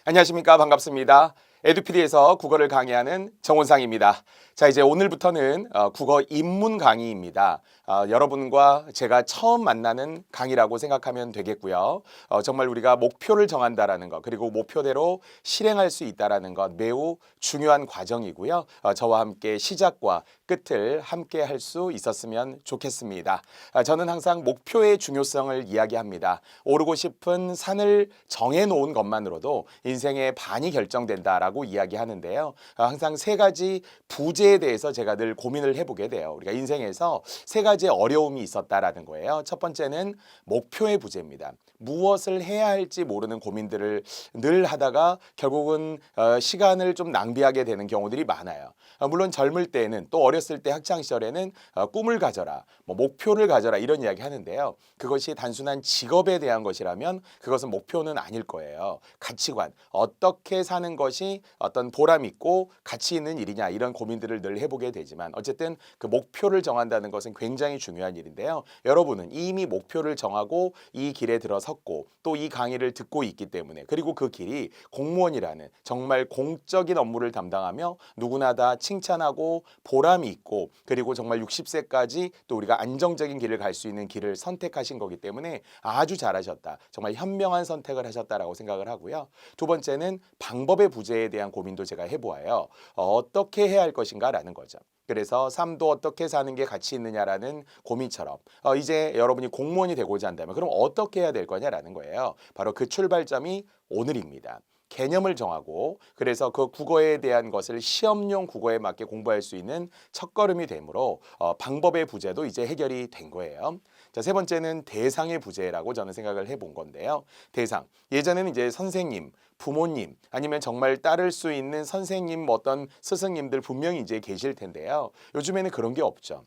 안녕하십니까. 반갑습니다. 에듀피디에서 국어를 강의하는 정원상입니다. 자, 이제 오늘부터는 국어 입문 강의입니다. 여러분과 제가 처음 만나는 강의라고 생각하면 되겠고요. 정말 우리가 목표를 정한다라는 것, 그리고 목표대로 실행할 수 있다라는 것 매우 중요한 과정이고요. 저와 함께 시작과 끝을 함께 할 수 있었으면 좋겠습니다. 저는 항상 목표의 중요성을 이야기합니다. 오르고 싶은 산을 정해놓은 것만으로도 인생의 반이 결정된다라고 이야기하는데요. 항상 세 가지 부재에 대해서 제가 늘 고민을 해보게 돼요. 우리가 인생에서 세 가지의 어려움이 있었다라는 거예요. 첫 번째는 목표의 부재입니다. 무엇을 해야 할지 모르는 고민들을 늘 하다가 결국은 시간을 좀 낭비하게 되는 경우들이 많아요. 물론 젊을 때는 또 어렸을 때 학창 시절에는 꿈을 가져라, 목표를 가져라 이런 이야기 하는데요. 그것이 단순한 직업에 대한 것이라면 그것은 목표는 아닐 거예요. 가치관, 어떻게 사는 것이 어떤 보람 있고 가치 있는 일이냐 이런 고민들을 늘 해보게 되지만 어쨌든 그 목표를 정한다는 것은 굉장히 중요한 일인데요. 여러분은 이미 목표를 정하고 이 길에 들어섰고 또 이 강의를 듣고 있기 때문에 그리고 그 길이 공무원이라는 정말 공적인 업무를 담당하며 누구나 다 칭찬하고 보람이 있고 그리고 정말 60세까지 또 우리가 안정적인 길을 갈 수 있는 길을 선택하신 거기 때문에 아주 잘하셨다. 정말 현명한 선택을 하셨다라고 생각을 하고요. 두 번째는 방법의 부재에 대한 고민도 제가 해보아요. 어떻게 해야 할 것인가라는 거죠. 그래서 삶도 어떻게 사는 게 가치 있느냐라는 고민처럼 이제 여러분이 공무원이 되고자 한다면 그럼 어떻게 해야 될 거냐라는 거예요. 바로 그 출발점이 오늘입니다. 개념을 정하고 그래서 그 국어에 대한 것을 시험용 국어에 맞게 공부할 수 있는 첫걸음이 되므로 방법의 부재도 이제 해결이 된 거예요. 자, 세 번째는 대상의 부재라고 저는 생각을 해본 건데요. 대상. 예전에는 이제 선생님, 부모님 아니면 정말 따를 수 있는 선생님 어떤 스승님들 분명히 이제 계실 텐데요. 요즘에는 그런 게 없죠.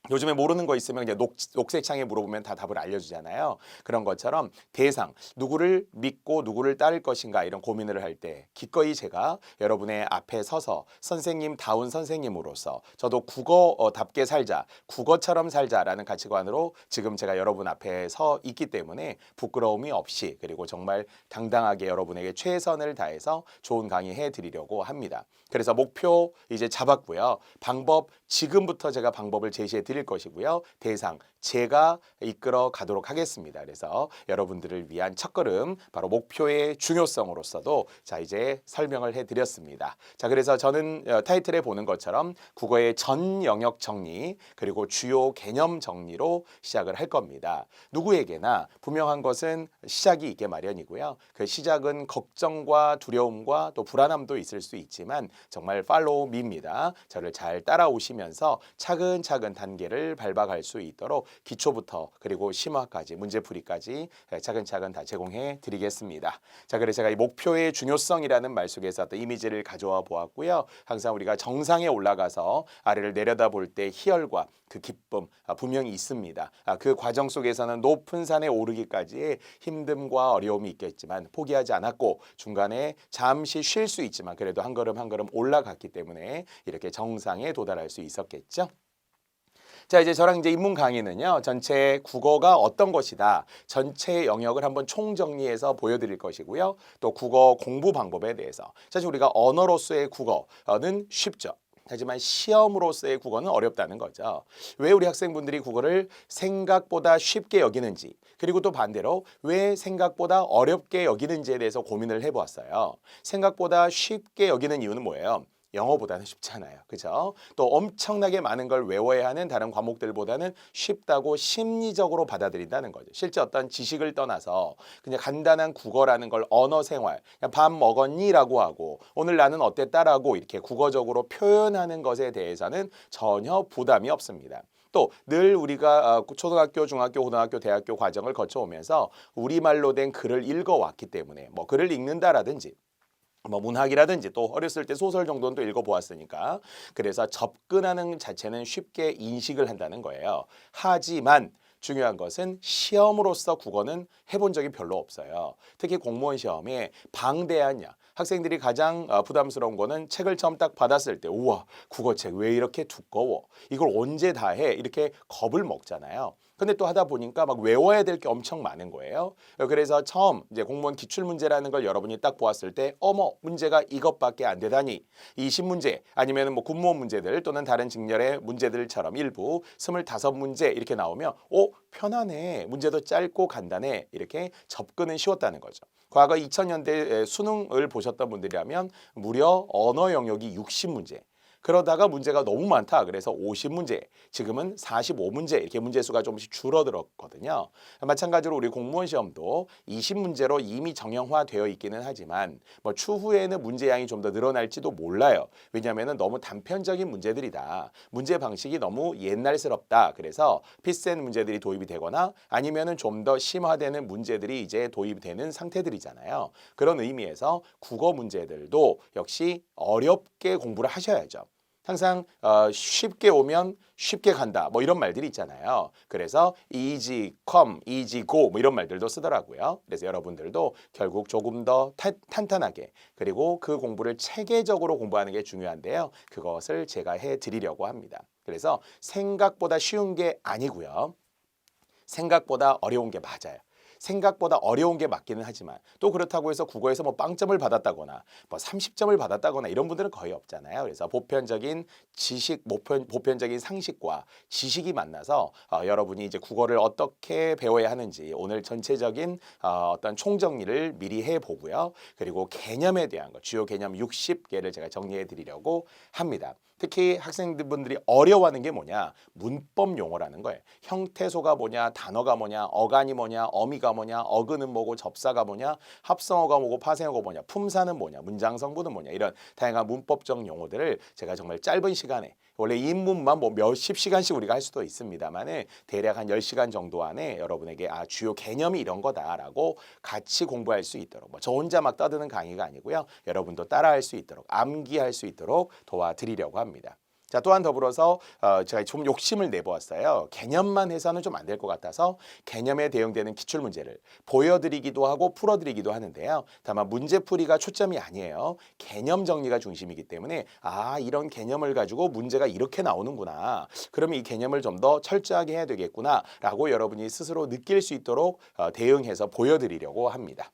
요즘에 모르는 거 있으면 그냥 녹색창에 물어보면 다 답을 알려주잖아요. 그런 것처럼 대상, 누구를 믿고 누구를 따를 것인가 이런 고민을 할 때 기꺼이 제가 여러분의 앞에 서서 선생님다운 선생님으로서 저도 국어답게 살자, 국어처럼 살자라는 가치관으로 지금 제가 여러분 앞에 서 있기 때문에 부끄러움이 없이 그리고 정말 당당하게 여러분에게 최선을 다해서 좋은 강의 해드리려고 합니다. 그래서 목표 이제 잡았고요. 방법 지금부터 제가 방법을 제시해 드릴 것이고요. 대상 제가 이끌어 가도록 하겠습니다. 그래서 여러분들을 위한 첫걸음 바로 목표의 중요성으로서도 자 이제 설명을 해드렸습니다. 자 그래서 저는 타이틀에 보는 것처럼 국어의 전 영역 정리 그리고 주요 개념 정리로 시작을 할 겁니다. 누구에게나 분명한 것은 시작이 있게 마련이고요. 그 시작은 걱정과 두려움과 또 불안함도 있을 수 있지만 정말 팔로우 미입니다. 저를 잘 따라오시면서 차근차근 단계를 밟아갈 수 있도록 기초부터 그리고 심화까지 문제풀이까지 차근차근 다 제공해 드리겠습니다. 자, 그래서 제가 이 목표의 중요성이라는 말 속에서 어떤 이미지를 가져와 보았고요. 항상 우리가 정상에 올라가서 아래를 내려다볼 때 희열과 그 기쁨 분명히 있습니다. 그 과정 속에서는 높은 산에 오르기까지의 힘듦과 어려움이 있겠지만 포기하지 않았고 중간에 잠시 쉴 수 있지만 그래도 한 걸음 한 걸음 올라갔기 때문에 이렇게 정상에 도달할 수 있었겠죠. 자, 이제 저랑 이제 입문 강의는요. 전체 국어가 어떤 것이다. 전체 영역을 한번 총정리해서 보여드릴 것이고요. 또 국어 공부 방법에 대해서. 사실 우리가 언어로서의 국어는 쉽죠. 하지만 시험으로서의 국어는 어렵다는 거죠. 왜 우리 학생분들이 국어를 생각보다 쉽게 여기는지 그리고 또 반대로 왜 생각보다 어렵게 여기는지에 대해서 고민을 해보았어요. 생각보다 쉽게 여기는 이유는 뭐예요? 영어보다는 쉽잖아요. 그죠? 또 엄청나게 많은 걸 외워야 하는 다른 과목들보다는 쉽다고 심리적으로 받아들인다는 거죠. 실제 어떤 지식을 떠나서 그냥 간단한 국어라는 걸 언어 생활, 그냥 밥 먹었니?라고 하고 오늘 나는 어땠다라고 이렇게 국어적으로 표현하는 것에 대해서는 전혀 부담이 없습니다. 또 늘 우리가 초등학교, 중학교, 고등학교, 대학교 과정을 거쳐오면서 우리말로 된 글을 읽어왔기 때문에 뭐 글을 읽는다라든지 문학이라든지 또 어렸을 때 소설 정도는 또 읽어보았으니까 그래서 접근하는 자체는 쉽게 인식을 한다는 거예요. 하지만 중요한 것은 시험으로서 국어는 해본 적이 별로 없어요. 특히 공무원 시험에 방대하냐. 학생들이 가장 부담스러운 거는 책을 처음 딱 받았을 때 우와 국어책 왜 이렇게 두꺼워? 이걸 언제 다 해? 이렇게 겁을 먹잖아요. 근데 또 하다 보니까 막 외워야 될 게 엄청 많은 거예요. 그래서 처음 이제 공무원 기출 문제라는 걸 여러분이 딱 보았을 때 어머 문제가 이것밖에 안 되다니 20문제 아니면 뭐 군무원 문제들 또는 다른 직렬의 문제들처럼 일부 25문제 이렇게 나오면 편하네 문제도 짧고 간단해 이렇게 접근은 쉬웠다는 거죠. 과거 2000년대 수능을 보셨던 분들이라면 무려 언어 영역이 60문제 그러다가 문제가 너무 많다. 그래서 50문제, 지금은 45문제 이렇게 문제 수가 조금씩 줄어들었거든요. 마찬가지로 우리 공무원 시험도 20문제로 이미 정형화되어 있기는 하지만 뭐 추후에는 문제 양이 좀 더 늘어날지도 몰라요. 왜냐하면 너무 단편적인 문제들이다. 문제 방식이 너무 옛날스럽다. 그래서 필센 문제들이 도입이 되거나 아니면은 좀 더 심화되는 문제들이 이제 도입되는 상태들이잖아요. 그런 의미에서 국어 문제들도 역시 어렵게 공부를 하셔야죠. 항상 쉽게 오면 쉽게 간다 뭐 이런 말들이 있잖아요. 그래서 easy come, easy go 뭐 이런 말들도 쓰더라고요. 그래서 여러분들도 결국 조금 더 탄탄하게 그리고 그 공부를 체계적으로 공부하는 게 중요한데요. 그것을 제가 해드리려고 합니다. 그래서 생각보다 쉬운 게 아니고요. 생각보다 어려운 게 맞아요. 생각보다 어려운 게 맞기는 하지만 또 그렇다고 해서 국어에서 뭐 빵점을 받았다거나 뭐 30점을 받았다거나 이런 분들은 거의 없잖아요. 그래서 보편적인 지식, 보편적인 상식과 지식이 만나서 여러분이 이제 국어를 어떻게 배워야 하는지 오늘 전체적인 어떤 총정리를 미리 해보고요. 그리고 개념에 대한 것, 주요 개념 60개를 제가 정리해 드리려고 합니다. 특히 학생분들이 어려워하는 게 뭐냐? 문법 용어라는 거예요. 형태소가 뭐냐, 단어가 뭐냐, 어간이 뭐냐, 어미가 뭐냐, 어근은 뭐고, 접사가 뭐냐, 합성어가 뭐고, 파생어가 뭐냐, 품사는 뭐냐, 문장 성분은 뭐냐 이런 다양한 문법적 용어들을 제가 정말 짧은 시간에 원래 인문만 뭐 몇십 시간씩 우리가 할 수도 있습니다만은 대략 한 10시간 정도 안에 여러분에게 주요 개념이 이런 거다라고 같이 공부할 수 있도록 뭐 저 혼자 막 떠드는 강의가 아니고요. 여러분도 따라할 수 있도록 암기할 수 있도록 도와드리려고 합니다. 자, 또한 더불어서 제가 좀 욕심을 내보았어요. 개념만 해서는 좀 안 될 것 같아서 개념에 대응되는 기출문제를 보여드리기도 하고 풀어드리기도 하는데요. 다만 문제풀이가 초점이 아니에요. 개념 정리가 중심이기 때문에 이런 개념을 가지고 문제가 이렇게 나오는구나. 그러면 이 개념을 좀 더 철저하게 해야 되겠구나 라고 여러분이 스스로 느낄 수 있도록 대응해서 보여드리려고 합니다.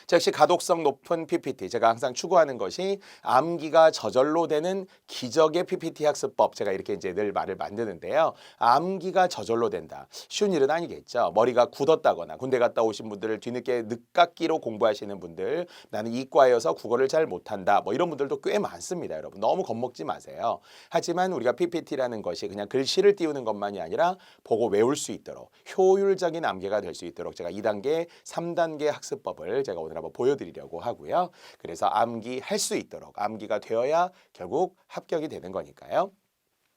자, 역시 가독성 높은 PPT 제가 항상 추구하는 것이 암기가 저절로 되는 기적의 PPT 학습법 제가 이렇게 이제 늘 말을 만드는데요. 암기가 저절로 된다. 쉬운 일은 아니겠죠. 머리가 굳었다거나 군대 갔다 오신 분들을 뒤늦게 늦깎이로 공부하시는 분들 나는 이과여서 국어를 잘 못한다. 뭐 이런 분들도 꽤 많습니다. 여러분 너무 겁먹지 마세요. 하지만 우리가 PPT라는 것이 그냥 글씨를 띄우는 것만이 아니라 보고 외울 수 있도록 효율적인 암기가 될 수 있도록 제가 2단계, 3단계 학습법을 제가 오늘 한번 보여드리려고 하고요. 그래서 암기할 수 있도록 암기가 되어야 결국 합격이 되는 거니까요.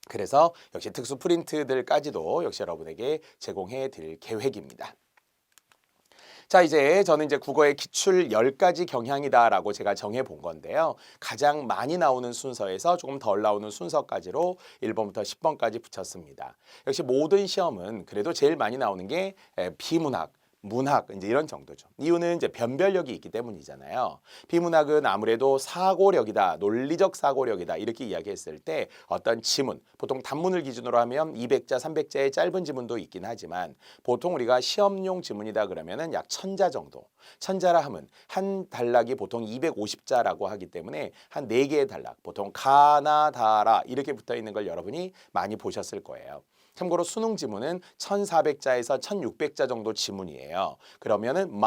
그래서 역시 특수 프린트들까지도 역시 여러분에게 제공해 드릴 계획입니다. 자, 저는 이제 국어의 기출 10가지 경향이다라고 제가 정해 본 건데요. 가장 많이 나오는 순서에서 조금 덜 나오는 순서까지로 1번부터 10번까지 붙였습니다. 역시 모든 시험은 그래도 제일 많이 나오는 게 비문학, 문학 이제 이런 정도죠. 이유는 이제 변별력이 있기 때문이잖아요. 비문학은 아무래도 사고력이다, 논리적 사고력이다 이렇게 이야기했을 때 어떤 지문, 보통 단문을 기준으로 하면 200자, 300자의 짧은 지문도 있긴 하지만 보통 우리가 시험용 지문이다 그러면은 약 1000자 정도. 1000자라 하면 한 단락이 보통 250자라고 하기 때문에 한 4개의 단락, 보통 가나 다라 이렇게 붙어 있는 걸 여러분이 많이 보셨을 거예요. 참고로 수능 지문은 1400자에서 1600자 정도 지문이에요. 그러면은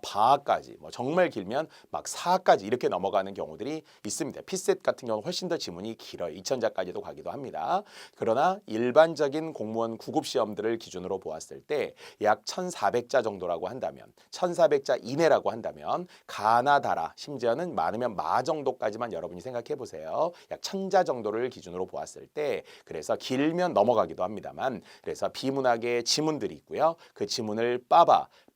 바까지 뭐 정말 길면 막 4까지 이렇게 넘어가는 경우들이 있습니다. 피셋 같은 경우 훨씬 더 지문이 길어요. 2000자까지도 가기도 합니다. 그러나 일반적인 공무원 구급 시험들을 기준으로 보았을 때 약 1400자 정도라고 한다면 1400자 이내라고 한다면 가나다라 심지어는 많으면 마 정도까지만 여러분이 생각해 보세요. 약 1000자 정도를 기준으로 보았을 때 그래서 길면 넘어가기도 합니다. 그래서 비문학의 지문들이 있고요. 그 지문을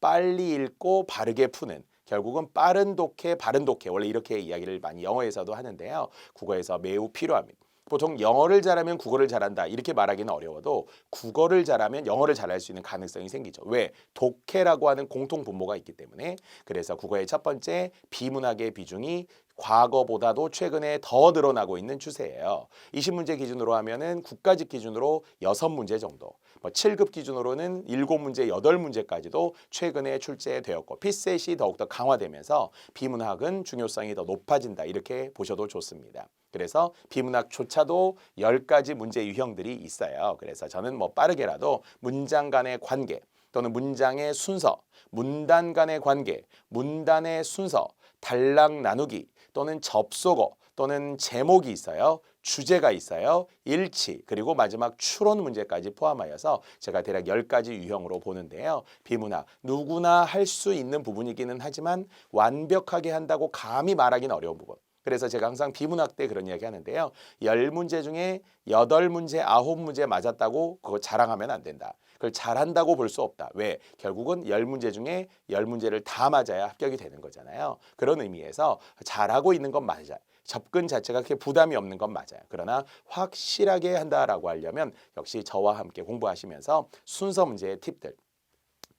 빨리 읽고 바르게 푸는 결국은 빠른 독해, 바른 독해 원래 이렇게 이야기를 많이 영어에서도 하는데요. 국어에서 매우 필요합니다. 보통 영어를 잘하면 국어를 잘한다 이렇게 말하기는 어려워도 국어를 잘하면 영어를 잘할 수 있는 가능성이 생기죠. 왜? 독해라고 하는 공통 분모가 있기 때문에 그래서 국어의 첫 번째 비문학의 비중이 과거보다도 최근에 더 늘어나고 있는 추세예요. 20문제 기준으로 하면은 국가직 기준으로 6문제 정도, 7급 기준으로는 7문제, 8문제까지도 최근에 출제되었고 피셋이 더욱더 강화되면서 비문학은 중요성이 더 높아진다 이렇게 보셔도 좋습니다. 그래서 비문학조차도 10가지 문제 유형들이 있어요. 그래서 저는 빠르게라도 문장 간의 관계 또는 문장의 순서, 문단 간의 관계, 문단의 순서, 단락 나누기 또는 접속어 또는 제목이 있어요. 주제가 있어요. 일치, 그리고 마지막 추론 문제까지 포함하여서 제가 대략 10가지 유형으로 보는데요. 비문학, 누구나 할 수 있는 부분이기는 하지만 완벽하게 한다고 감히 말하기는 어려운 부분. 그래서 제가 항상 비문학 때 그런 이야기 하는데요. 10문제 중에 8문제, 9문제 맞았다고 그거 자랑하면 안 된다. 그걸 잘한다고 볼 수 없다. 왜? 결국은 10문제 중에 10문제를 다 맞아야 합격이 되는 거잖아요. 그런 의미에서 잘하고 있는 건 맞아요. 접근 자체가 그렇게 부담이 없는 건 맞아요. 그러나 확실하게 한다라고 하려면 역시 저와 함께 공부하시면서 순서 문제의 팁들,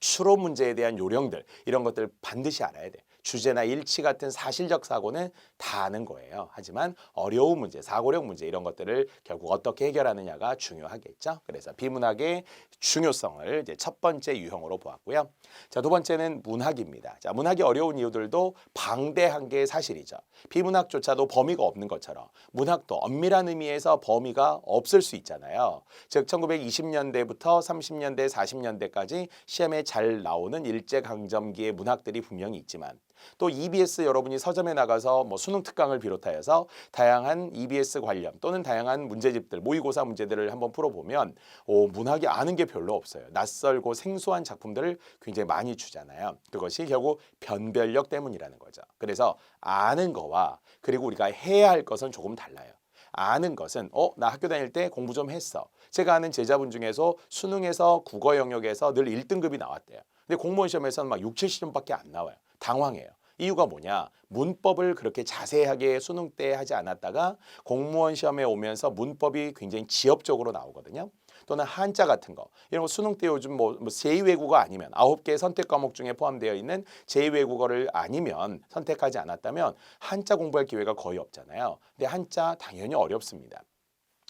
추론 문제에 대한 요령들 이런 것들 반드시 알아야 돼. 주제나 일치 같은 사실적 사고는 다 아는 거예요. 하지만 어려운 문제, 사고력 문제 이런 것들을 결국 어떻게 해결하느냐가 중요하겠죠. 그래서 비문학의 중요성을 이제 첫 번째 유형으로 보았고요. 자, 두 번째는 문학입니다. 자, 문학이 어려운 이유들도 방대한 게 사실이죠. 비문학조차도 범위가 없는 것처럼 문학도 엄밀한 의미에서 범위가 없을 수 있잖아요. 즉 1920년대부터 30년대, 40년대까지 시험에 잘 나오는 일제강점기의 문학들이 분명히 있지만 또 EBS 여러분이 서점에 나가서 수능 특강을 비롯하여서 다양한 EBS 관련 또는 다양한 문제집들, 모의고사 문제들을 한번 풀어보면 문학이 아는 게 별로 없어요. 낯설고 생소한 작품들을 굉장히 많이 주잖아요. 그것이 결국 변별력 때문이라는 거죠. 그래서 아는 거와 그리고 우리가 해야 할 것은 조금 달라요. 아는 것은 나 학교 다닐 때 공부 좀 했어. 제가 아는 제자분 중에서 수능에서 국어 영역에서 늘 1등급이 나왔대요. 근데 공무원 시험에서는 막 6, 70점밖에 안 나와요. 당황해요. 이유가 뭐냐? 문법을 그렇게 자세하게 수능 때 하지 않았다가 공무원 시험에 오면서 문법이 굉장히 지엽적으로 나오거든요. 또는 한자 같은 거. 이런 거 수능 때 요즘 제2외국어 아니면 9개 선택 과목 중에 포함되어 있는 제2외국어를 아니면 선택하지 않았다면 한자 공부할 기회가 거의 없잖아요. 근데 한자 당연히 어렵습니다.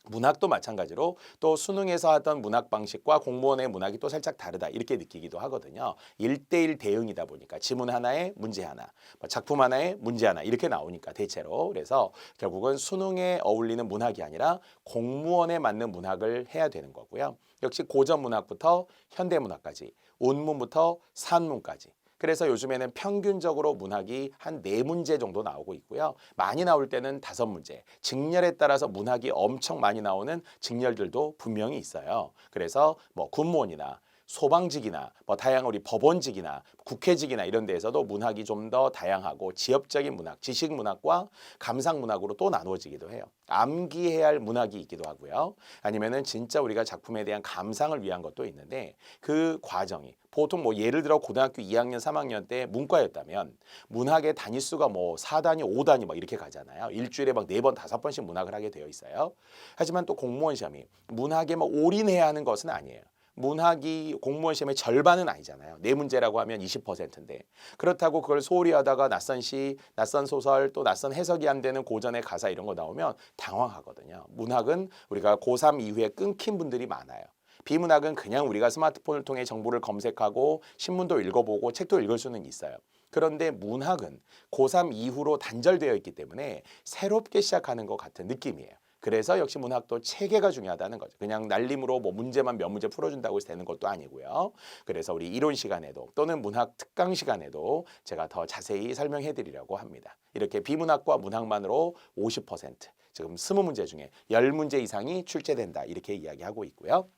문학도 마찬가지로 또 수능에서 하던 문학 방식과 공무원의 문학이 또 살짝 다르다 이렇게 느끼기도 하거든요. 1대1 대응이다 보니까 지문 하나에 문제 하나, 작품 하나에 문제 하나 이렇게 나오니까 대체로. 그래서 결국은 수능에 어울리는 문학이 아니라 공무원에 맞는 문학을 해야 되는 거고요. 역시 고전 문학부터 현대 문학까지, 운문부터 산문까지. 그래서 요즘에는 평균적으로 문학이 한 4문제 정도 나오고 있고요. 많이 나올 때는 5문제. 직렬에 따라서 문학이 엄청 많이 나오는 직렬들도 분명히 있어요. 그래서 군무원이나 소방직이나 다양한 우리 법원직이나 국회직이나 이런 데에서도 문학이 좀 더 다양하고 지엽적인 문학, 지식 문학과 감상 문학으로 또 나누어지기도 해요. 암기해야 할 문학이 있기도 하고요. 아니면은 진짜 우리가 작품에 대한 감상을 위한 것도 있는데 그 과정이 보통 예를 들어 고등학교 2학년, 3학년 때 문과였다면 문학의 단위수가 4단위, 5단위 이렇게 가잖아요. 일주일에 4번, 5번씩 문학을 하게 되어 있어요. 하지만 또 공무원 시험이 문학에 올인해야 하는 것은 아니에요. 문학이 공무원 시험의 절반은 아니잖아요. 4문제라고 하면 20%인데 그렇다고 그걸 소홀히 하다가 낯선 시, 낯선 소설, 또 낯선 해석이 안 되는 고전의 가사 이런 거 나오면 당황하거든요. 문학은 우리가 고3 이후에 끊긴 분들이 많아요. 비문학은 그냥 우리가 스마트폰을 통해 정보를 검색하고 신문도 읽어보고 책도 읽을 수는 있어요. 그런데 문학은 고3 이후로 단절되어 있기 때문에 새롭게 시작하는 것 같은 느낌이에요. 그래서 역시 문학도 체계가 중요하다는 거죠. 그냥 날림으로 문제만 몇 문제 풀어준다고 해서 되는 것도 아니고요. 그래서 우리 이론 시간에도 또는 문학 특강 시간에도 제가 더 자세히 설명해 드리려고 합니다. 이렇게 비문학과 문학만으로 50%, 지금 20문제 중에 10문제 이상이 출제된다 이렇게 이야기하고 있고요.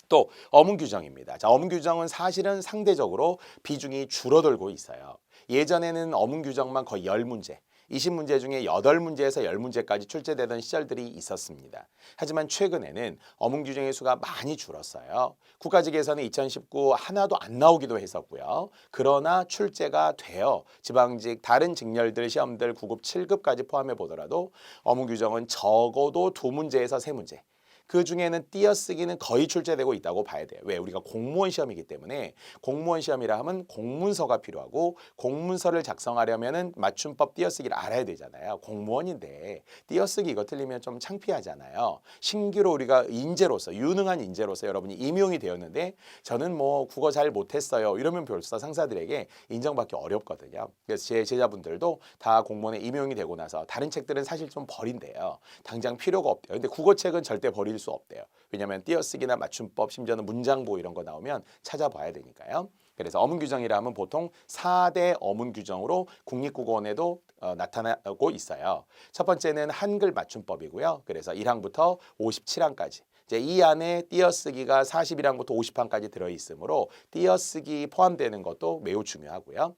또 어문 규정입니다. 자, 어문 규정은 사실은 상대적으로 비중이 줄어들고 있어요. 예전에는 어문 규정만 거의 10문제, 20문제 중에 8문제에서 10문제까지 출제되던 시절들이 있었습니다. 하지만 최근에는 어문 규정의 수가 많이 줄었어요. 국가직에서는 2019 하나도 안 나오기도 했었고요. 그러나 출제가 돼요. 지방직 다른 직렬들 시험들 9급, 7급까지 포함해 보더라도 어문 규정은 적어도 2문제에서 3문제. 그 중에는 띄어쓰기는 거의 출제되고 있다고 봐야 돼요. 왜? 우리가 공무원 시험이기 때문에 공무원 시험이라 하면 공문서가 필요하고 공문서를 작성하려면은 맞춤법 띄어쓰기를 알아야 되잖아요. 공무원인데 띄어쓰기 이거 틀리면 좀 창피하잖아요. 신규로 우리가 인재로서 유능한 인재로서 여러분이 임용이 되었는데 저는 뭐 국어 잘 못했어요. 이러면 벌써 상사들에게 인정받기 어렵거든요. 그래서 제 제자분들도 다 공무원에 임용이 되고 나서 다른 책들은 사실 좀 버린대요. 당장 필요가 없대요. 근데 국어책은 절대 버릴 수 없대요. 왜냐하면 띄어쓰기나 맞춤법 심지어는 문장보 이런 거 나오면 찾아봐야 되니까요. 그래서 어문 규정이라 하면 보통 4대 어문 규정으로 국립국어원에도 나타나고 있어요. 첫 번째는 한글 맞춤법이고요. 그래서 1항부터 57항까지. 이제 이 안에 띄어쓰기가 41항부터 50항까지 들어있으므로 띄어쓰기 포함되는 것도 매우 중요하고요.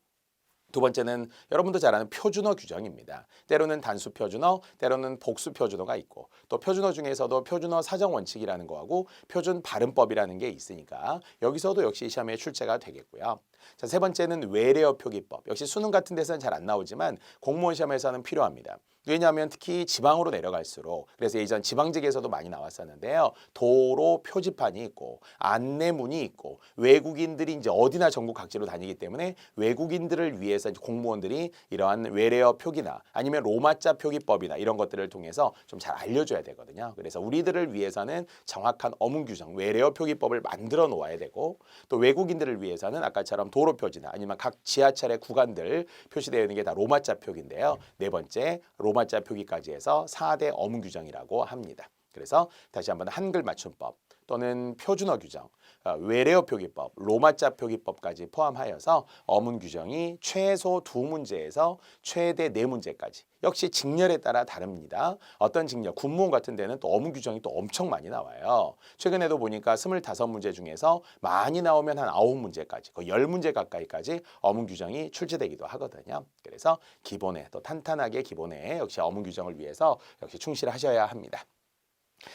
두 번째는 여러분도 잘 아는 표준어 규정입니다. 때로는 단수 표준어, 때로는 복수 표준어가 있고 또 표준어 중에서도 표준어 사정 원칙이라는 거하고 표준 발음법이라는 게 있으니까 여기서도 역시 시험에 출제가 되겠고요. 자, 세 번째는 외래어 표기법. 역시 수능 같은 데서는 잘 안 나오지만 공무원 시험에서는 필요합니다. 왜냐하면 특히 지방으로 내려갈수록 그래서 예전 지방직에서도 많이 나왔었는데요. 도로 표지판이 있고 안내문이 있고 외국인들이 이제 어디나 전국 각지로 다니기 때문에 외국인들을 위해서 이제 공무원들이 이러한 외래어 표기나 아니면 로마자 표기법이나 이런 것들을 통해서 좀 잘 알려줘야 되거든요. 그래서 우리들을 위해서는 정확한 어문 규정, 외래어 표기법을 만들어 놓아야 되고 또 외국인들을 위해서는 아까처럼 도로 표지나 아니면 각 지하철의 구간들 표시되어 있는 게 다 로마자 표기인데요. 네 번째 로마자 표기까지 해서 4대 어문 규정이라고 합니다. 그래서 다시 한번 한글 맞춤법 또는 표준어 규정, 외래어 표기법, 로마자 표기법까지 포함하여서 어문 규정이 최소 2문제에서 최대 4문제까지 역시 직렬에 따라 다릅니다. 어떤 직렬, 군무원 같은 데는 또 어문 규정이 또 엄청 많이 나와요. 최근에도 보니까 25문제 중에서 많이 나오면 한 9문제까지, 거의 10문제 가까이까지 어문 규정이 출제되기도 하거든요. 그래서 기본에 또 탄탄하게 기본에 역시 어문 규정을 위해서 역시 충실하셔야 합니다.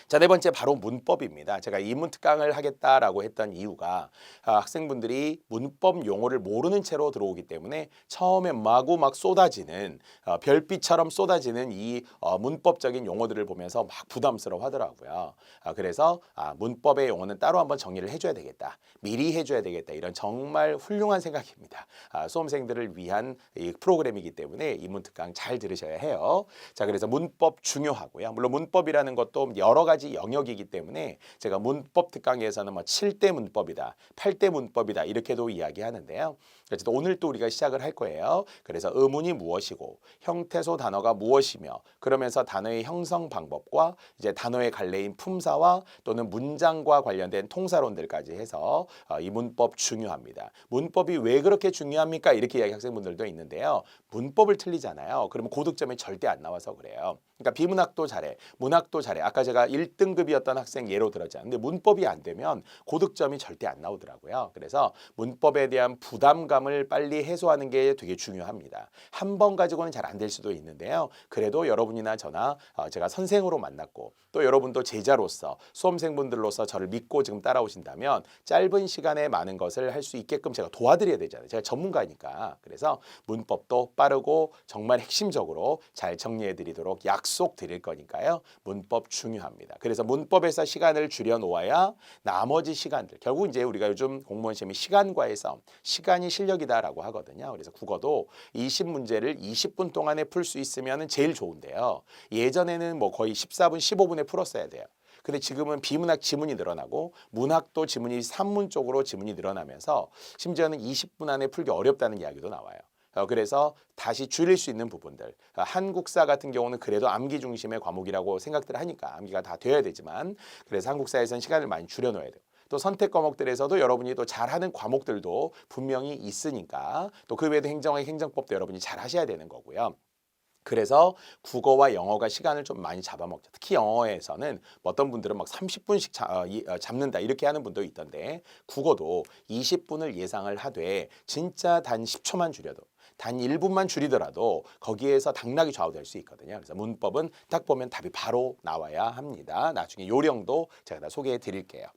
자, 네 번째 바로 문법입니다. 제가 이문 특강을 하겠다라고 했던 이유가 학생분들이 문법 용어를 모르는 채로 들어오기 때문에 처음에 마구 막 쏟아지는 별빛처럼 쏟아지는 이 문법적인 용어들을 보면서 막 부담스러워 하더라고요. 그래서 문법의 용어는 따로 한번 정리를 해줘야 되겠다. 미리 해줘야 되겠다. 이런 정말 훌륭한 생각입니다. 수험생들을 위한 이 프로그램이기 때문에 이문 특강 잘 들으셔야 해요. 자, 그래서 문법 중요하고요. 물론 문법이라는 것도 여러 가지 영역이기 때문에 제가 문법 특강에서는 뭐 7대 문법이다, 8대 문법이다 이렇게도 이야기하는데요. 그래서 오늘 또 우리가 시작을 할 거예요. 그래서 의문이 무엇이고 형태소 단어가 무엇이며 그러면서 단어의 형성 방법과 이제 단어의 갈래인 품사와 또는 문장과 관련된 통사론들까지 해서 이 문법 중요합니다. 문법이 왜 그렇게 중요합니까? 이렇게 이야기 학생분들도 있는데요. 문법을 틀리잖아요. 그러면 고득점이 절대 안 나와서 그래요. 그러니까 비문학도 잘해, 문학도 잘해. 아까 제가 1등급이었던 학생 예로 들었잖아요. 근데 문법이 안 되면 고득점이 절대 안 나오더라고요. 그래서 문법에 대한 부담감을 빨리 해소하는 게 되게 중요합니다. 한 번 가지고는 잘 안 될 수도 있는데요. 그래도 여러분이나 저나 제가 선생으로 만났고 또 여러분도 제자로서 수험생분들로서 저를 믿고 지금 따라오신다면 짧은 시간에 많은 것을 할 수 있게끔 제가 도와드려야 되잖아요. 제가 전문가니까. 그래서 문법도 빠르고 정말 핵심적으로 잘 정리해 드리도록 약속 드릴 거니까요. 문법 중요합니다. 그래서 문법에서 시간을 줄여 놓아야 나머지 시간들, 결국 이제 우리가 요즘 공무원 시험이 시간과의 싸움, 시간이 실력이다라고 하거든요. 그래서 국어도 20문제를 20분 동안에 풀 수 있으면 제일 좋은데요. 예전에는 뭐 거의 14분, 15분에 풀었어야 돼요. 근데 지금은 비문학 지문이 늘어나고 문학도 지문이 산문 쪽으로 지문이 늘어나면서 심지어는 20분 안에 풀기 어렵다는 이야기도 나와요. 그래서 다시 줄일 수 있는 부분들, 한국사 같은 경우는 그래도 암기 중심의 과목이라고 생각들 하니까 암기가 다 되어야 되지만 그래서 한국사에서는 시간을 많이 줄여놓아야 돼요. 또 선택 과목들에서도 여러분이 또 잘하는 과목들도 분명히 있으니까 또 그 외에도 행정학, 행정법도 여러분이 잘 하셔야 되는 거고요. 그래서 국어와 영어가 시간을 좀 많이 잡아먹죠. 특히 영어에서는 어떤 분들은 막 30분씩 잡는다 이렇게 하는 분도 있던데 국어도 20분을 예상을 하되 진짜 단 10초만 줄여도 단 1분만 줄이더라도 거기에서 당락이 좌우될 수 있거든요. 그래서 문법은 딱 보면 답이 바로 나와야 합니다. 나중에 요령도 제가 다 소개해 드릴게요.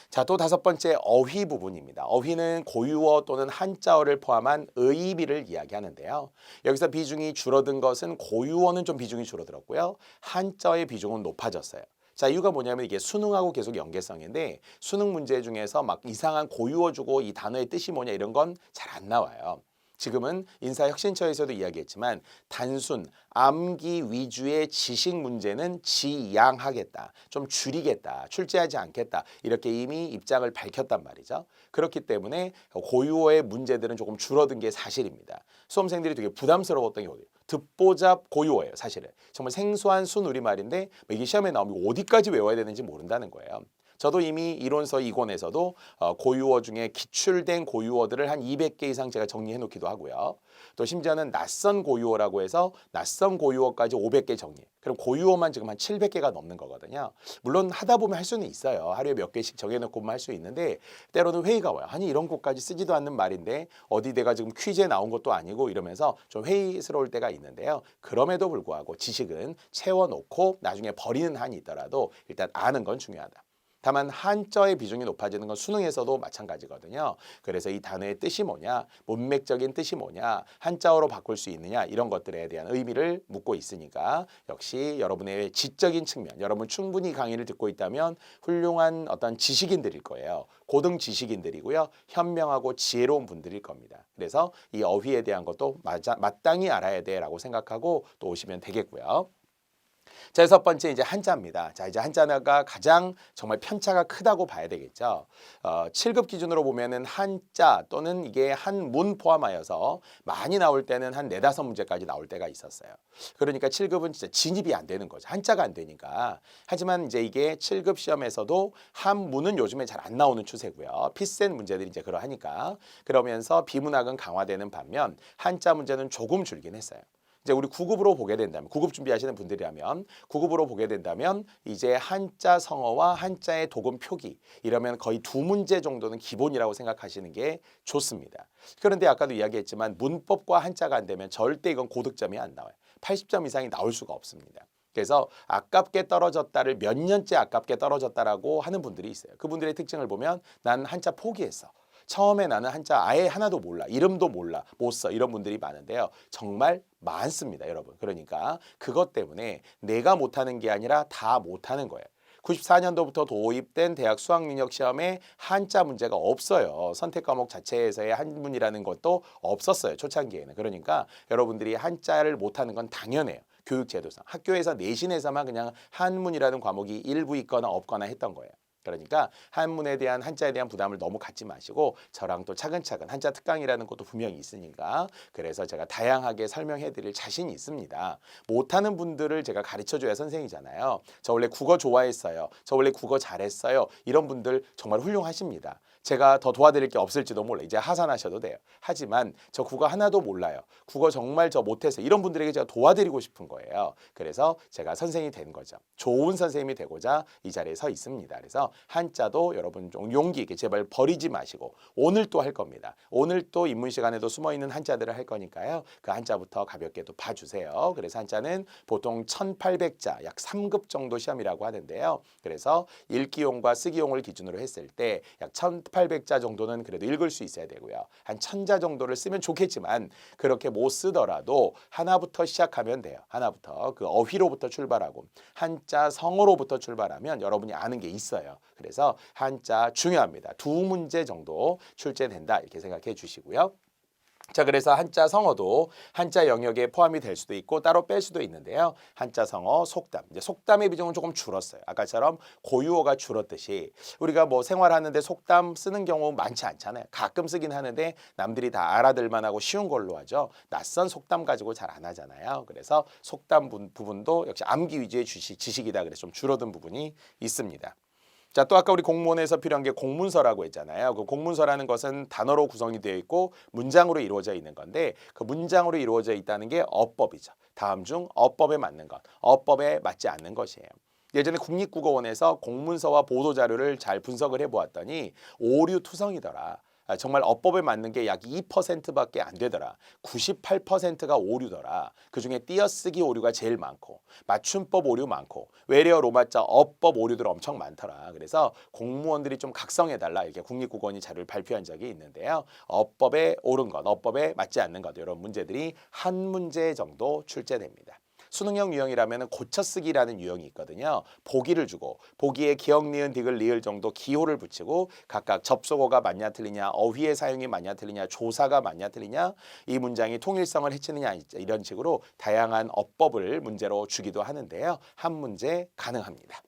자, 또 다섯 번째 어휘 부분입니다. 어휘는 고유어 또는 한자어를 포함한 의미를 이야기하는데요. 여기서 비중이 줄어든 것은 고유어는 좀 비중이 줄어들었고요. 한자어의 비중은 높아졌어요. 자, 이유가 뭐냐면 이게 수능하고 계속 연계성인데 수능 문제 중에서 막 이상한 고유어 주고 이 단어의 뜻이 뭐냐 이런 건 잘 안 나와요. 지금은 인사혁신처에서도 이야기했지만 단순 암기 위주의 지식 문제는 지양하겠다, 좀 줄이겠다, 출제하지 않겠다 이렇게 이미 입장을 밝혔단 말이죠. 그렇기 때문에 고유어의 문제들은 조금 줄어든 게 사실입니다. 수험생들이 되게 부담스러웠던 게 어디예요? 듣보잡 고유어예요, 사실은. 정말 생소한 순우리말인데 이게 시험에 나오면 어디까지 외워야 되는지 모른다는 거예요. 저도 이미 이론서 2권에서도 고유어 중에 기출된 고유어들을 한 200개 이상 제가 정리해 놓기도 하고요. 또 심지어는 낯선 고유어라고 해서 낯선 고유어까지 500개 정리. 그럼 고유어만 지금 한 700개가 넘는 거거든요. 물론 하다 보면 할 수는 있어요. 하루에 몇 개씩 정해놓고만 할 수 있는데 때로는 회의가 와요. 아니 이런 것까지 쓰지도 않는 말인데 어디 내가 지금 퀴즈에 나온 것도 아니고 이러면서 좀 회의스러울 때가 있는데요. 그럼에도 불구하고 지식은 채워놓고 나중에 버리는 한이 있더라도 일단 아는 건 중요하다. 다만 한자의 비중이 높아지는 건 수능에서도 마찬가지거든요. 그래서 이 단어의 뜻이 뭐냐, 문맥적인 뜻이 뭐냐, 한자어로 바꿀 수 있느냐 이런 것들에 대한 의미를 묻고 있으니까 역시 여러분의 지적인 측면, 여러분 충분히 강의를 듣고 있다면 훌륭한 어떤 지식인들일 거예요. 고등 지식인들이고요. 현명하고 지혜로운 분들일 겁니다. 그래서 이 어휘에 대한 것도 마땅히 알아야 돼라고 생각하고 또 오시면 되겠고요. 자, 여섯 번째 이제 한자입니다. 자, 이제 한자가 가장 정말 편차가 크다고 봐야 되겠죠. 7급 기준으로 보면은 한자 또는 이게 한문 포함하여서 많이 나올 때는 한 4~5문제까지 나올 때가 있었어요. 그러니까 7급은 진짜 진입이 안 되는 거죠. 한자가 안 되니까. 하지만 이제 이게 7급 시험에서도 한문은 요즘에 잘 안 나오는 추세고요. 필센 문제들이 이제 그러하니까. 그러면서 비문학은 강화되는 반면 한자 문제는 조금 줄긴 했어요. 이제 우리 9급으로 보게 된다면 9급 준비하시는 분들이라면 9급으로 보게 된다면 이제 한자 성어와 한자의 도금 표기 이러면 거의 2문제 정도는 기본이라고 생각하시는 게 좋습니다. 그런데 아까도 이야기했지만 문법과 한자가 안 되면 절대 이건 고득점이 안 나와요. 80점 이상이 나올 수가 없습니다. 그래서 아깝게 떨어졌다를 몇 년째 아깝게 떨어졌다라고 하는 분들이 있어요. 그분들의 특징을 보면 난 한자 포기했어. 처음에 나는 한자 아예 하나도 몰라. 이름도 몰라. 못 써. 이런 분들이 많은데요. 정말 많습니다, 여러분. 그러니까 그것 때문에 내가 못하는 게 아니라 다 못하는 거예요. 94년도부터 도입된 대학 수학능력 시험에 한자 문제가 없어요. 선택 과목 자체에서의 한문이라는 것도 없었어요, 초창기에는. 그러니까 여러분들이 한자를 못하는 건 당연해요. 교육제도상. 학교에서 내신에서만 그냥 한문이라는 과목이 일부 있거나 없거나 했던 거예요. 그러니까 한문에 대한 한자에 대한 부담을 너무 갖지 마시고 저랑 또 차근차근 한자 특강이라는 것도 분명히 있으니까 그래서 제가 다양하게 설명해 드릴 자신이 있습니다. 못하는 분들을 제가 가르쳐줘야 선생이잖아요. 저 원래 국어 좋아했어요. 저 원래 국어 잘했어요. 이런 분들 정말 훌륭하십니다. 제가 더 도와드릴 게 없을지도 몰라. 이제 하산하셔도 돼요. 하지만 저 국어 하나도 몰라요. 국어 정말 저 못해서 이런 분들에게 제가 도와드리고 싶은 거예요. 그래서 제가 선생이 된 거죠. 좋은 선생님이 되고자 이 자리에 서 있습니다. 그래서 한자도 여러분 좀 용기 있게 제발 버리지 마시고 오늘 또 할 겁니다. 오늘 또 입문 시간에도 숨어있는 한자들을 할 거니까요. 그 한자부터 가볍게 또 봐주세요. 그래서 한자는 보통 1800자 약 3급 정도 시험이라고 하는데요. 그래서 읽기용과 쓰기용을 기준으로 했을 때 약 1800자 정도는 그래도 읽을 수 있어야 되고요. 한 1000자 정도를 쓰면 좋겠지만 그렇게 못 쓰더라도 하나부터 시작하면 돼요. 하나부터 그 어휘로부터 출발하고 한자 성어로부터 출발하면 여러분이 아는 게 있어요. 그래서 한자 중요합니다. 2문제 정도 출제된다 이렇게 생각해 주시고요. 자, 그래서 한자 성어도 한자 영역에 포함이 될 수도 있고 따로 뺄 수도 있는데요. 한자 성어, 속담. 이제 속담의 비중은 조금 줄었어요. 아까처럼 고유어가 줄었듯이 우리가 뭐 생활하는데 속담 쓰는 경우 많지 않잖아요. 가끔 쓰긴 하는데 남들이 다 알아들 만하고 쉬운 걸로 하죠. 낯선 속담 가지고 잘 안 하잖아요. 그래서 속담 부분도 역시 암기 위주의 지식이다. 그래서 좀 줄어든 부분이 있습니다. 자, 또 아까 우리 공문에서 필요한 게 공문서라고 했잖아요. 그 공문서라는 것은 단어로 구성이 되어 있고 문장으로 이루어져 있는 건데 그 문장으로 이루어져 있다는 게 어법이죠. 다음 중 어법에 맞는 것, 어법에 맞지 않는 것이에요. 예전에 국립국어원에서 공문서와 보도자료를 잘 분석을 해보았더니 오류투성이더라. 정말 어법에 맞는 게 약 2%밖에 안 되더라. 98%가 오류더라. 그중에 띄어쓰기 오류가 제일 많고 맞춤법 오류 많고 외래어 로마자 어법 오류들 엄청 많더라. 그래서 공무원들이 좀 각성해달라 이렇게 국립국어원이 자료를 발표한 적이 있는데요. 어법에 옳은 것, 어법에 맞지 않는 것 이런 문제들이 한 문제 정도 출제됩니다. 수능형 유형이라면 고쳐쓰기라는 유형이 있거든요. 보기를 주고 보기에 기역, 니은, 디귿, 리을 정도 기호를 붙이고 각각 접속어가 맞냐 틀리냐, 어휘의 사용이 맞냐 틀리냐, 조사가 맞냐 틀리냐, 이 문장이 통일성을 해치느냐 이런 식으로 다양한 어법을 문제로 주기도 하는데요. 한 문제 가능합니다.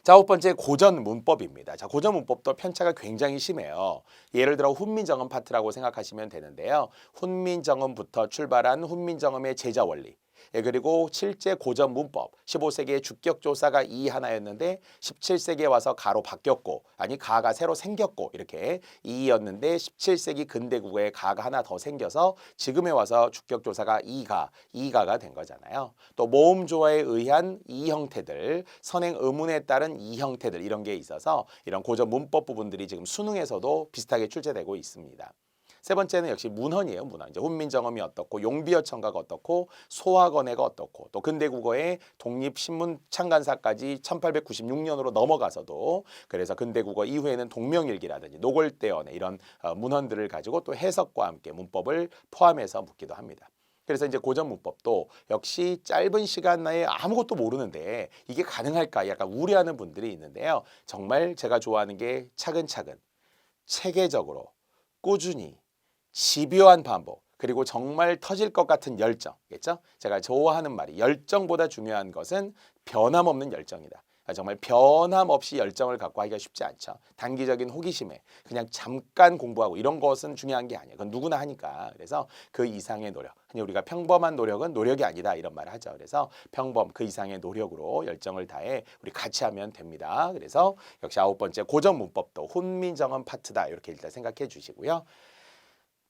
자, 아홉 번째 고전 문법입니다. 자, 고전 문법도 편차가 굉장히 심해요. 예를 들어 훈민정음 파트라고 생각하시면 되는데요. 훈민정음부터 출발한 훈민정음의 제자 원리. 예, 그리고 실제 고전 문법 15세기에 주격조사가 이 하나였는데 17세기에 와서 가로 바뀌었고 아니 가가 새로 생겼고 이렇게 이였는데 17세기 근대국어에 가가 하나 더 생겨서 지금에 와서 주격조사가 이가가 된 거잖아요. 또 모음조화에 의한 이 형태들, 선행 의문에 따른 이 형태들 이런 게 있어서 이런 고전 문법 부분들이 지금 수능에서도 비슷하게 출제되고 있습니다. 세 번째는 역시 문헌이에요. 문헌. 이제 훈민정음이 어떻고 용비어천가가 어떻고 소학원해가 어떻고 또 근대국어의 독립신문 창간사까지 1896년으로 넘어가서도 그래서 근대국어 이후에는 동명일기라든지 노골대언해 이런 문헌들을 가지고 또 해석과 함께 문법을 포함해서 묻기도 합니다. 그래서 이제 고전 문법도 역시 짧은 시간 내에 아무것도 모르는데 이게 가능할까 약간 우려하는 분들이 있는데요. 정말 제가 좋아하는 게 차근차근 체계적으로 꾸준히 집요한 반복 그리고 정말 터질 것 같은 열정겠죠? 제가 좋아하는 말이 열정보다 중요한 것은 변함없는 열정이다. 정말 변함없이 열정을 갖고 하기가 쉽지 않죠. 단기적인 호기심에 그냥 잠깐 공부하고 이런 것은 중요한 게 아니에요. 그건 누구나 하니까. 그래서 그 이상의 노력. 우리가 평범한 노력은 노력이 아니다 이런 말을 하죠. 그래서 평범 그 이상의 노력으로 열정을 다해 우리 같이 하면 됩니다. 그래서 역시 아홉 번째 고전 문법도 훈민정음 파트다 이렇게 일단 생각해 주시고요.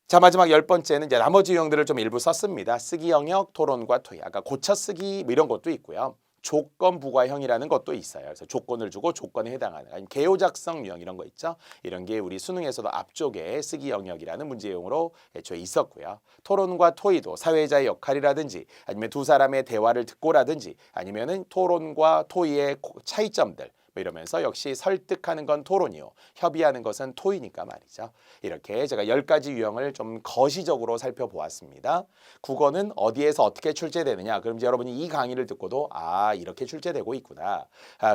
자, 마지막 열 번째는 이제 나머지 유형들을 좀 일부 썼습니다. 쓰기 영역, 토론과 토의. 아까 고쳐 쓰기 뭐 이런 것도 있고요. 조건 부과형이라는 것도 있어요. 그래서 조건을 주고 조건에 해당하는 아니면 개요 작성 유형 이런 거 있죠. 이런 게 우리 수능에서도 앞쪽에 쓰기 영역이라는 문제용으로 애초에 있었고요. 토론과 토의도 사회자의 역할이라든지 아니면 두 사람의 대화를 듣고라든지 아니면은 토론과 토의의 차이점들 뭐 이러면서 역시 설득하는 건 토론이요. 협의하는 것은 토의니까 말이죠. 이렇게 제가 10가지 유형을 좀 거시적으로 살펴보았습니다. 국어는 어디에서 어떻게 출제되느냐. 그럼 이제 여러분이 이 강의를 듣고도 이렇게 출제되고 있구나.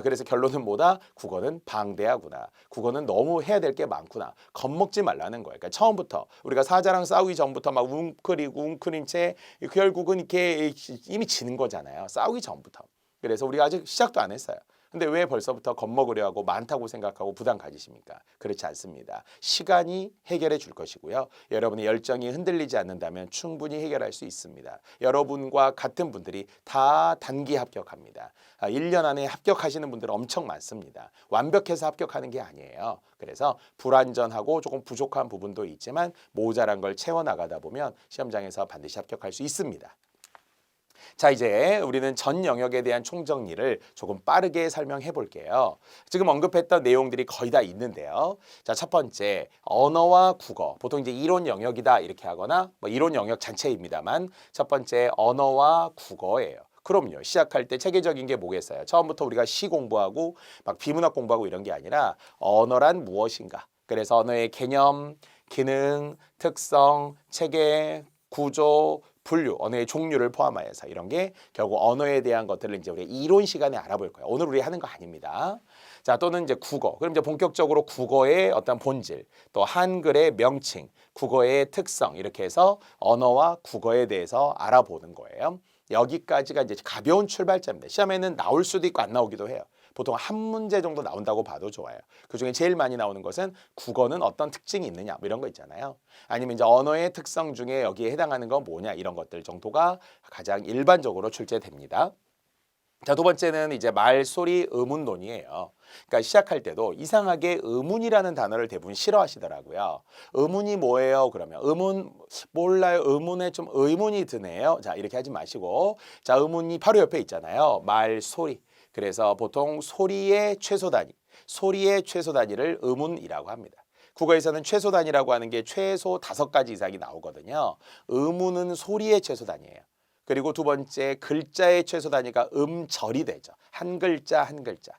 그래서 결론은 뭐다? 국어는 방대하구나. 국어는 너무 해야 될 게 많구나. 겁먹지 말라는 거예요. 그러니까 처음부터 우리가 사자랑 싸우기 전부터 막 웅크린 채 결국은 이렇게 이미 지는 거잖아요. 싸우기 전부터. 그래서 우리가 아직 시작도 안 했어요. 근데 왜 벌써부터 겁먹으려 하고 많다고 생각하고 부담 가지십니까? 그렇지 않습니다. 시간이 해결해 줄 것이고요. 여러분의 열정이 흔들리지 않는다면 충분히 해결할 수 있습니다. 여러분과 같은 분들이 다 단기 합격합니다. 1년 안에 합격하시는 분들 엄청 많습니다. 완벽해서 합격하는 게 아니에요. 그래서 불완전하고 조금 부족한 부분도 있지만 모자란 걸 채워나가다 보면 시험장에서 반드시 합격할 수 있습니다. 자, 이제 우리는 전 영역에 대한 총정리를 조금 빠르게 설명해 볼게요. 지금 언급했던 내용들이 거의 다 있는데요. 자, 첫 번째, 언어와 국어. 보통 이제 이론 영역이다 이렇게 하거나 뭐 이론 영역 자체입니다만 첫 번째 언어와 국어예요. 그럼요. 시작할 때 체계적인 게 뭐겠어요? 처음부터 우리가 시 공부하고 막 비문학 공부하고 이런 게 아니라 언어란 무엇인가? 그래서 언어의 개념, 기능, 특성, 체계, 구조, 분류, 언어의 종류를 포함하여서 이런 게 결국 언어에 대한 것들을 이제 우리 이론 시간에 알아볼 거예요. 오늘 우리 하는 거 아닙니다. 자, 또는 이제 국어. 그럼 이제 본격적으로 국어의 어떤 본질, 또 한글의 명칭, 국어의 특성 이렇게 해서 언어와 국어에 대해서 알아보는 거예요. 여기까지가 이제 가벼운 출발점입니다. 시험에는 나올 수도 있고 안 나오기도 해요. 보통 한 문제 정도 나온다고 봐도 좋아요. 그중에 제일 많이 나오는 것은 국어는 어떤 특징이 있느냐 뭐 이런 거 있잖아요. 아니면 이제 언어의 특성 중에 여기에 해당하는 건 뭐냐 이런 것들 정도가 가장 일반적으로 출제됩니다. 자, 두 번째는 이제 말소리 의문론이에요. 그러니까 시작할 때도 이상하게 의문이라는 단어를 대부분 싫어하시더라고요. 의문이 뭐예요? 그러면 의문 몰라요. 의문에 좀 의문이 드네요. 자, 이렇게 하지 마시고 자, 의문이 바로 옆에 있잖아요. 말소리. 그래서 보통 소리의 최소 단위, 소리의 최소 단위를 의문이라고 합니다. 국어에서는 최소 단위라고 하는 게 최소 5가지 이상이 나오거든요. 의문은 소리의 최소 단위예요. 그리고 두 번째 글자의 최소 단위가 음절이 되죠. 한 글자 한 글자.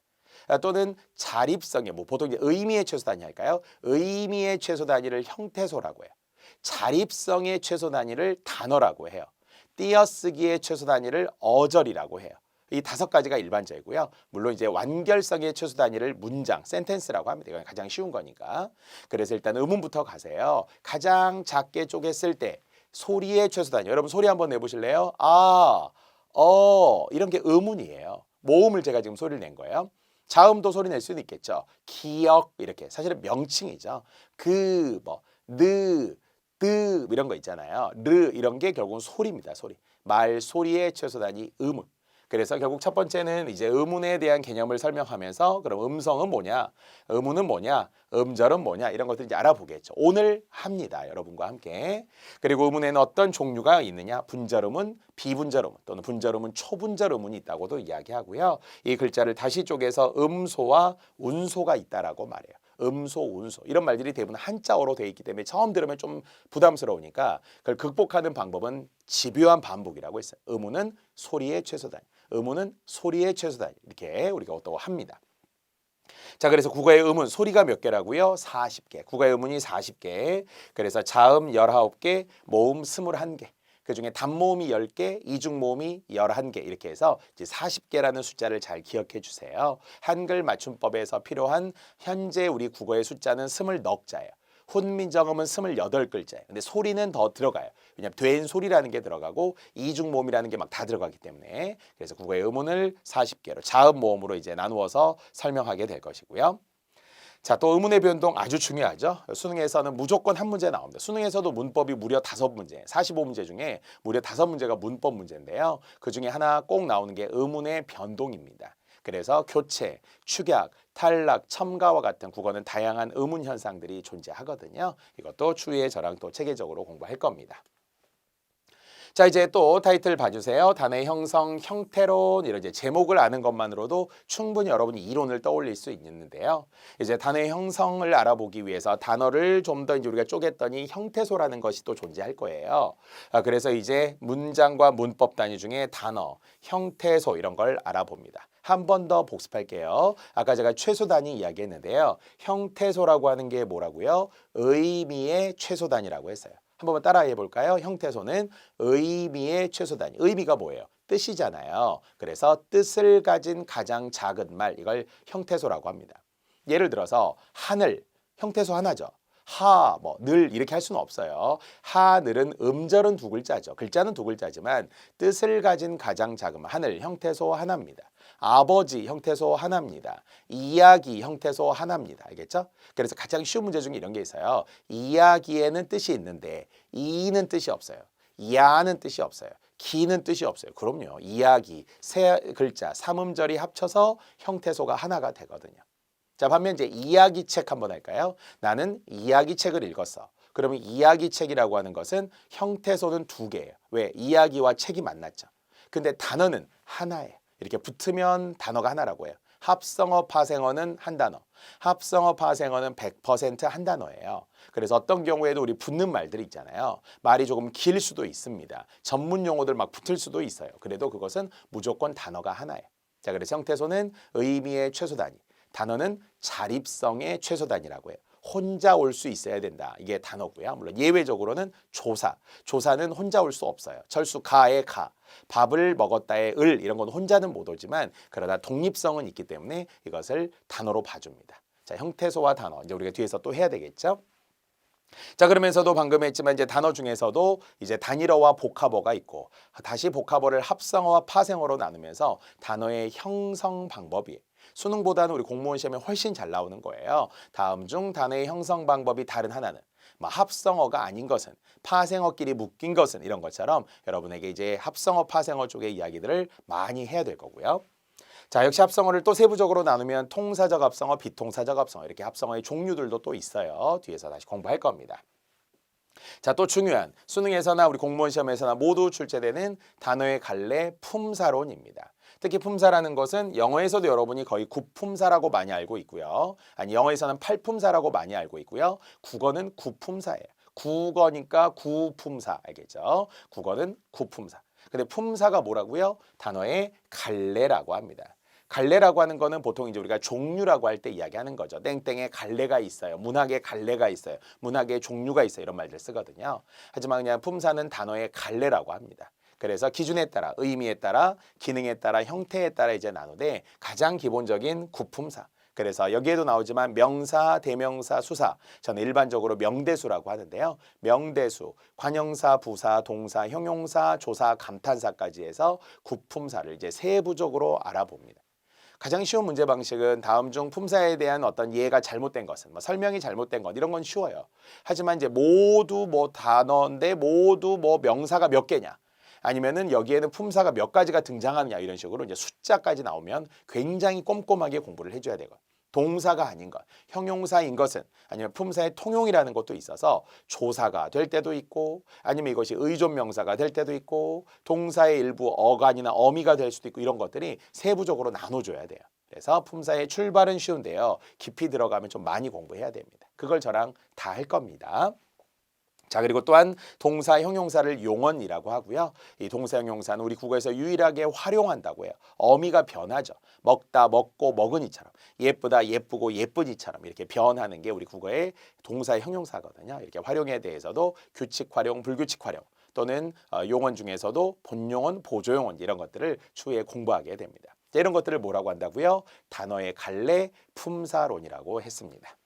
또는 자립성의 뭐 보통 의미의 최소 단위 할까요? 의미의 최소 단위를 형태소라고 해요. 자립성의 최소 단위를 단어라고 해요. 띄어쓰기의 최소 단위를 어절이라고 해요. 이 5가지가 일반적이고요. 물론 이제 완결성의 최소 단위를 문장, 센텐스라고 합니다. 이건 가장 쉬운 거니까. 그래서 일단 의문부터 가세요. 가장 작게 쪼갰을 때 소리의 최소 단위. 여러분 소리 한번 내보실래요? 아, 이런 게 의문이에요. 모음을 제가 지금 소리를 낸 거예요. 자음도 소리 낼 수는 있겠죠. 기억 이렇게 사실은 명칭이죠. 이런 거 있잖아요. 이런 게 결국은 소리입니다. 소리. 말 소리의 최소 단위 의문. 그래서 결국 첫 번째는 이제 의문에 대한 개념을 설명하면서 그럼 음성은 뭐냐, 의문은 뭐냐, 음절은 뭐냐 이런 것들 이제 알아보겠죠. 오늘 합니다. 여러분과 함께. 그리고 의문에는 어떤 종류가 있느냐, 분절음은, 비분절음 또는 분절음은, 초분절음이 있다고도 이야기하고요. 이 글자를 다시 쪼개서 음소와 운소가 있다라고 말해요. 음소, 운소 이런 말들이 대부분 한자어로 되어 있기 때문에 처음 들으면 좀 부담스러우니까 그걸 극복하는 방법은 집요한 반복이라고 했어요. 의문은 소리의 최소 단위, 의문은 소리의 최소 단위 이렇게 우리가 또 합니다. 자, 그래서 국어의 음은 소리가 몇 개라고요? 40개. 국어의 음문이 40개. 그래서 자음 19개, 모음 21개. 그중에 단모음이 10개, 이중모음이 11개 이렇게 해서 이제 40개라는 숫자를 잘 기억해 주세요. 한글 맞춤법에서 필요한 현재 우리 국어의 숫자는 24자예요. 훈민정음은 28글자예요. 근데 소리는 더 들어가요. 왜냐하면 된 소리라는 게 들어가고 이중모음이라는 게 막 다 들어가기 때문에. 그래서 국어의 음운을 40개로 자음 모음으로 이제 나누어서 설명하게 될 것이고요. 자, 또 의문의 변동 아주 중요하죠. 수능에서는 무조건 한 문제 나옵니다. 수능에서도 문법이 무려 5문제, 45문제 중에 무려 5문제가 문법 문제인데요. 그중에 하나 꼭 나오는 게 의문의 변동입니다. 그래서 교체, 축약, 탈락, 첨가와 같은 국어는 다양한 의문 현상들이 존재하거든요. 이것도 추후에 저랑 또 체계적으로 공부할 겁니다. 자, 이제 또 타이틀 봐주세요. 단어의 형성, 형태론 이런 이제 제목을 아는 것만으로도 충분히 여러분이 이론을 떠올릴 수 있는데요. 이제 단어의 형성을 알아보기 위해서 단어를 좀 더 이제 우리가 쪼갰더니 형태소라는 것이 또 존재할 거예요. 그래서 이제 문장과 문법 단위 중에 단어, 형태소 이런 걸 알아봅니다. 한 번 더 복습할게요. 아까 제가 최소 단위 이야기했는데요. 형태소라고 하는 게 뭐라고요? 의미의 최소 단위라고 했어요. 한 번만 따라해 볼까요? 형태소는 의미의 최소 단위. 의미가 뭐예요? 뜻이잖아요. 그래서 뜻을 가진 가장 작은 말, 이걸 형태소라고 합니다. 예를 들어서 하늘, 형태소 하나죠. 늘 이렇게 할 수는 없어요. 하늘은 음절은 2글자죠. 글자는 2글자지만 뜻을 가진 가장 작은 말, 하늘, 형태소 하나입니다. 아버지, 형태소 하나입니다. 이야기, 형태소 하나입니다. 알겠죠? 그래서 가장 쉬운 문제 중에 이런 게 있어요. 이야기에는 뜻이 있는데 이는 뜻이 없어요. 야는 뜻이 없어요. 기는 뜻이 없어요. 그럼요. 이야기, 3글자, 3음절이 합쳐서 형태소가 하나가 되거든요. 자, 반면 이제 이야기책 한번 할까요? 나는 이야기책을 읽었어. 그러면 이야기책이라고 하는 것은 형태소는 2개예요. 왜? 이야기와 책이 만났죠. 근데 단어는 하나예요. 이렇게 붙으면 단어가 하나라고 해요. 합성어, 파생어는 한 단어. 합성어, 파생어는 100% 한 단어예요. 그래서 어떤 경우에도 우리 붙는 말들이 있잖아요. 말이 조금 길 수도 있습니다. 전문 용어들 막 붙을 수도 있어요. 그래도 그것은 무조건 단어가 하나예요. 자, 그래서 형태소는 의미의 최소 단위. 단어는 자립성의 최소 단위라고 해요. 혼자 올 수 있어야 된다. 이게 단어고요. 물론 예외적으로는 조사. 조사는 혼자 올 수 없어요. 철수 가의 가. 밥을 먹었다의 을 이런 건 혼자는 못 오지만 그러나 독립성은 있기 때문에 이것을 단어로 봐줍니다. 자, 형태소와 단어. 이제 우리가 뒤에서 또 해야 되겠죠? 자, 그러면서도 방금 했지만 이제 단어 중에서도 이제 단일어와 복합어가 있고 다시 복합어를 합성어와 파생어로 나누면서 단어의 형성 방법이 수능보다는 우리 공무원 시험에 훨씬 잘 나오는 거예요. 다음 중 단어의 형성 방법이 다른 하나는 합성어가 아닌 것은, 파생어끼리 묶인 것은 이런 것처럼 여러분에게 이제 합성어, 파생어 쪽의 이야기들을 많이 해야 될 거고요. 자, 역시 합성어를 또 세부적으로 나누면 통사적 합성어, 비통사적 합성어 이렇게 합성어의 종류들도 또 있어요. 뒤에서 다시 공부할 겁니다. 자, 또 중요한 수능에서나 우리 공무원 시험에서나 모두 출제되는 단어의 갈래 품사론입니다. 특히 품사라는 것은 영어에서도 여러분이 거의 구품사라고 많이 알고 있고요. 아니 영어에서는 팔품사라고 많이 알고 있고요. 국어는 구품사예요. 국어니까 구품사 알겠죠? 국어는 구품사. 근데 품사가 뭐라고요? 단어의 갈래라고 합니다. 갈래라고 하는 거는 보통 이제 우리가 종류라고 할 때 이야기하는 거죠. 땡땡에 갈래가 있어요. 문학에 갈래가 있어요. 문학에 종류가 있어요. 이런 말들 쓰거든요. 하지만 그냥 품사는 단어의 갈래라고 합니다. 그래서 기준에 따라, 의미에 따라, 기능에 따라, 형태에 따라 이제 나누되 가장 기본적인 구품사. 그래서 여기에도 나오지만 명사, 대명사, 수사. 저는 일반적으로 명대수라고 하는데요. 명대수, 관형사, 부사, 동사, 형용사, 조사, 감탄사까지 해서 구품사를 이제 세부적으로 알아봅니다. 가장 쉬운 문제 방식은 다음 중 품사에 대한 어떤 이해가 잘못된 것은, 뭐 설명이 잘못된 것 이런 건 쉬워요. 하지만 이제 모두 뭐 단어인데 모두 뭐 명사가 몇 개냐, 아니면은 여기에는 품사가 몇 가지가 등장하느냐 이런 식으로 이제 숫자까지 나오면 굉장히 꼼꼼하게 공부를 해줘야 되고, 동사가 아닌 것, 형용사인 것은, 아니면 품사의 통용이라는 것도 있어서 조사가 될 때도 있고, 아니면 이것이 의존명사가 될 때도 있고, 동사의 일부 어간이나 어미가 될 수도 있고, 이런 것들이 세부적으로 나눠줘야 돼요. 그래서 품사의 출발은 쉬운데요, 깊이 들어가면 좀 많이 공부해야 됩니다. 그걸 저랑 다 할 겁니다. 자, 그리고 또한 동사, 형용사를 용언이라고 하고요. 이 동사, 형용사는 우리 국어에서 유일하게 활용한다고 해요. 어미가 변하죠. 먹다, 먹고, 먹으니처럼. 예쁘다, 예쁘고, 예쁘니처럼 이렇게 변하는 게 우리 국어의 동사, 형용사거든요. 이렇게 활용에 대해서도 규칙 활용, 불규칙 활용, 또는 용언 중에서도 본용언, 보조용언 이런 것들을 추후에 공부하게 됩니다. 이런 것들을 뭐라고 한다고요? 단어의 갈래, 품사론이라고 했습니다.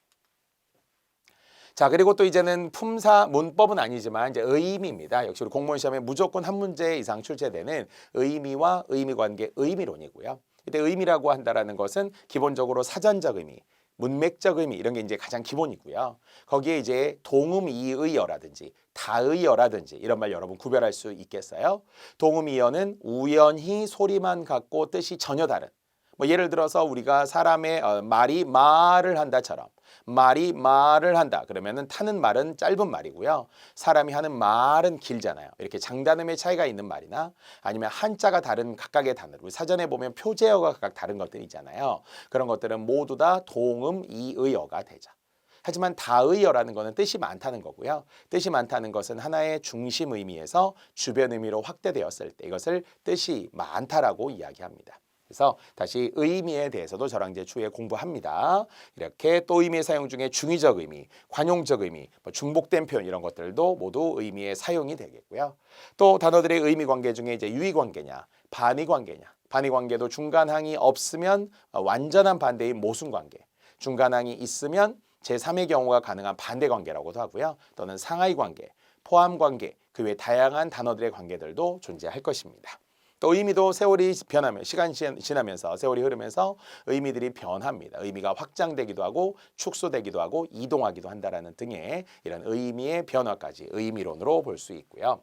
자, 그리고 또 이제는 품사 문법은 아니지만 이제 의미입니다. 역시 우리 공무원 시험에 무조건 한 문제 이상 출제되는 의미와 의미관계, 의미론이고요. 이때 의미라고 한다라는 것은 기본적으로 사전적 의미, 문맥적 의미 이런 게 이제 가장 기본이고요. 거기에 이제 동음이의어라든지 다의어라든지 이런 말 여러분 구별할 수 있겠어요? 동음이어는 우연히 소리만 같고 뜻이 전혀 다른. 뭐 예를 들어서 우리가 사람의 말이 말을 한다처럼, 말이 말을 한다 그러면은 타는 말은 짧은 말이고요, 사람이 하는 말은 길잖아요. 이렇게 장단음의 차이가 있는 말이나, 아니면 한자가 다른 각각의 단어, 우리 사전에 보면 표제어가 각각 다른 것들이 있잖아요. 그런 것들은 모두 다 동음이의어가 되죠. 하지만 다의어라는 것은 뜻이 많다는 거고요. 뜻이 많다는 것은 하나의 중심 의미에서 주변 의미로 확대되었을 때 이것을 뜻이 많다라고 이야기합니다. 그래서 다시 의미에 대해서도 저랑 이제 추후에 공부합니다. 이렇게 또 의미의 사용 중에 중의적 의미, 관용적 의미, 중복된 표현 이런 것들도 모두 의미의 사용이 되겠고요. 또 단어들의 의미 관계 중에 이제 유의 관계냐, 반의 관계냐. 반의 관계도 중간항이 없으면 완전한 반대인 모순 관계, 중간항이 있으면 제3의 경우가 가능한 반대 관계라고도 하고요. 또는 상하의 관계, 포함 관계, 그 외 다양한 단어들의 관계들도 존재할 것입니다. 또 의미도 세월이 변하면, 시간이 지나면서 세월이 흐르면서 의미들이 변합니다. 의미가 확장되기도 하고 축소되기도 하고 이동하기도 한다라는 등의 이런 의미의 변화까지 의미론으로 볼 수 있고요.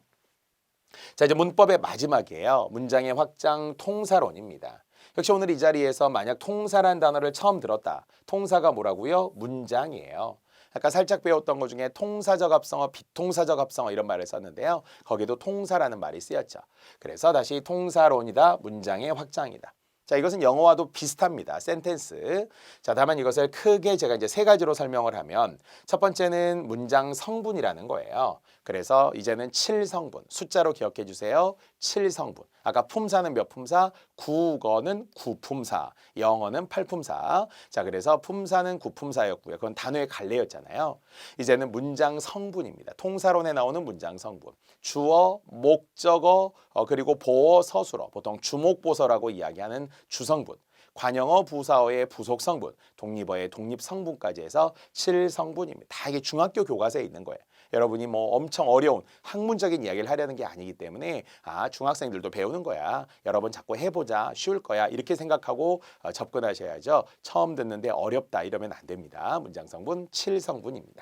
자, 이제 문법의 마지막이에요. 문장의 확장 통사론입니다. 역시 오늘 이 자리에서 만약 통사란 단어를 처음 들었다. 통사가 뭐라고요? 문장이에요. 아까 살짝 배웠던 것 중에 통사적 합성어, 비통사적 합성어 이런 말을 썼는데요. 거기도 통사라는 말이 쓰였죠. 그래서 다시 통사론이다, 문장의 확장이다. 자, 이것은 영어와도 비슷합니다. 센텐스. 자, 다만 이것을 크게 제가 이제 세 가지로 설명을 하면, 첫 번째는 문장 성분이라는 거예요. 그래서 이제는 7성분, 숫자로 기억해 주세요. 7성분. 아까 품사는 몇 품사? 국어는 9품사, 영어는 8품사. 자, 그래서 품사는 9품사였고요. 그건 단어의 갈래였잖아요. 이제는 문장 성분입니다. 통사론에 나오는 문장 성분. 주어, 목적어, 그리고 보어, 서술어, 보통 주목보서라고 이야기하는 주성분. 관형어, 부사어의 부속성분, 독립어의 독립성분까지 해서 7성분입니다. 다 이게 중학교 교과서에 있는 거예요. 여러분이 뭐 엄청 어려운 학문적인 이야기를 하려는 게 아니기 때문에 중학생들도 배우는 거야. 여러 번 자꾸 해보자. 쉬울 거야. 이렇게 생각하고 접근하셔야죠. 처음 듣는데 어렵다 이러면 안 됩니다. 문장성분 7성분입니다.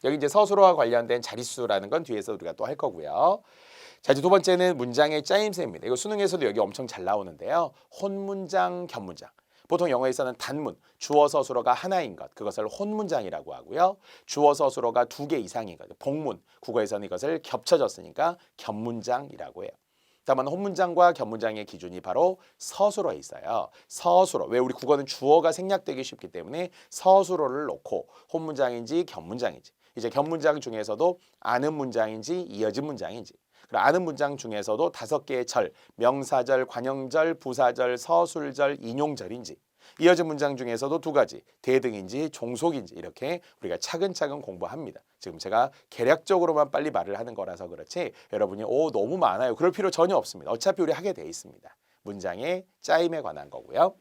여기 이제 서술어와 관련된 자릿수라는 건 뒤에서 우리가 또 할 거고요. 자, 이제 두 번째는 문장의 짜임새입니다. 이거 수능에서도 여기 엄청 잘 나오는데요. 혼문장, 겹문장. 보통 영어에서는 단문, 주어 서술어가 하나인 것, 그것을 혼문장이라고 하고요. 주어 서술어가 2개 이상인 것, 복문, 국어에서는 이것을 겹쳐졌으니까 겹문장이라고 해요. 다만 혼문장과 겹문장의 기준이 바로 서술어에 있어요. 서술어, 왜 우리 국어는 주어가 생략되기 쉽기 때문에 서술어를 놓고 혼문장인지 겹문장인지, 이제 겹문장 중에서도 아는 문장인지 이어진 문장인지, 아는 문장 중에서도 5개의 절, 명사절, 관형절, 부사절, 서술절, 인용절인지, 이어진 문장 중에서도 두 가지, 대등인지 종속인지 이렇게 우리가 차근차근 공부합니다. 지금 제가 개략적으로만 빨리 말을 하는 거라서 그렇지 여러분이 너무 많아요. 그럴 필요 전혀 없습니다. 어차피 우리 하게 돼 있습니다. 문장의 짜임에 관한 거고요.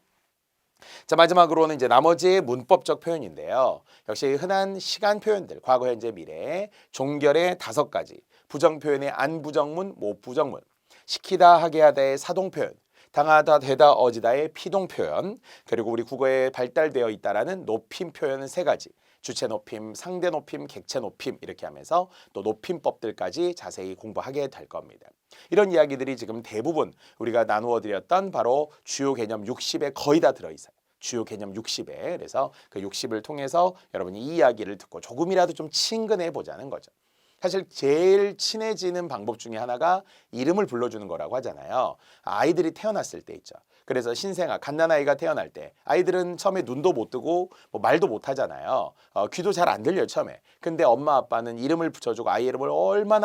자, 마지막으로는 이제 나머지 문법적 표현인데요. 역시 흔한 시간 표현들, 과거, 현재, 미래, 종결의 5가지, 부정 표현의 안부정문, 모부정문, 시키다, 하게 하다의 사동 표현, 당하다, 되다, 어지다의 피동 표현, 그리고 우리 국어에 발달되어 있다라는 높임 표현은 3가지. 주체 높임, 상대 높임, 객체 높임 이렇게 하면서 또 높임법들까지 자세히 공부하게 될 겁니다. 이런 이야기들이 지금 대부분 우리가 나누어 드렸던 바로 주요 개념 60에 거의 다 들어있어요. 주요 개념 60에. 그래서 그 60을 통해서 여러분이 이 이야기를 듣고 조금이라도 좀 친근해 보자는 거죠. 사실 제일 친해지는 방법 중에 하나가 이름을 불러주는 거라고 하잖아요. 아이들이 태어났을 때 있죠. 그래서 신생아, 갓난아이가 태어날 때 아이들은 처음에 눈도 못 뜨고 뭐 말도 못 하잖아요. 귀도 잘 안 들려요, 처음에. 근데 엄마 아빠는 이름을 붙여주고 아이 이름을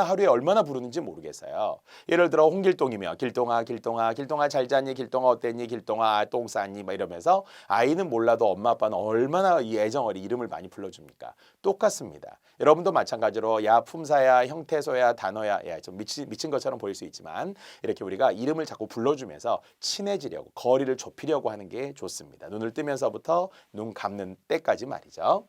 하루에 얼마나 부르는지 모르겠어요. 예를 들어 홍길동이면 길동아, 길동아, 길동아 잘 잤니, 길동아 어땠니, 길동아 똥 쌌니 막 이러면서 아이는 몰라도 엄마 아빠는 얼마나 이 애정어리 이름을 많이 불러줍니까? 똑같습니다. 여러분도 마찬가지로 야 품사야, 형태소야, 단어야, 좀 미친 것처럼 보일 수 있지만 이렇게 우리가 이름을 자꾸 불러주면서 친해지려고 거리를 좁히려고 하는 게 좋습니다. 눈을 뜨면서부터 눈 감는 때까지 말이죠.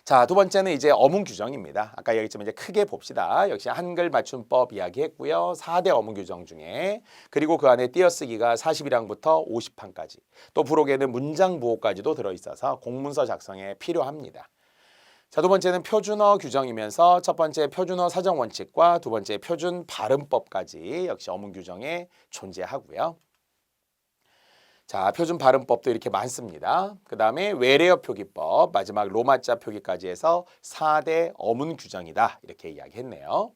자, 두 번째는 이제 어문 규정입니다. 아까 얘기했지만 이제 크게 봅시다. 역시 한글 맞춤법 이야기했고요. 4대 어문 규정 중에 그리고 그 안에 띄어쓰기가 40일항부터 50항까지 또 부록에는 문장 부호까지도 들어있어서 공문서 작성에 필요합니다. 자, 두 번째는 표준어 규정이면서 첫 번째 표준어 사정 원칙과 두 번째 표준 발음법까지 역시 어문 규정에 존재하고요. 자, 표준 발음법도 이렇게 많습니다. 그 다음에 외래어 표기법, 마지막 로마자 표기까지 해서 4대 어문 규정이다. 이렇게 이야기했네요.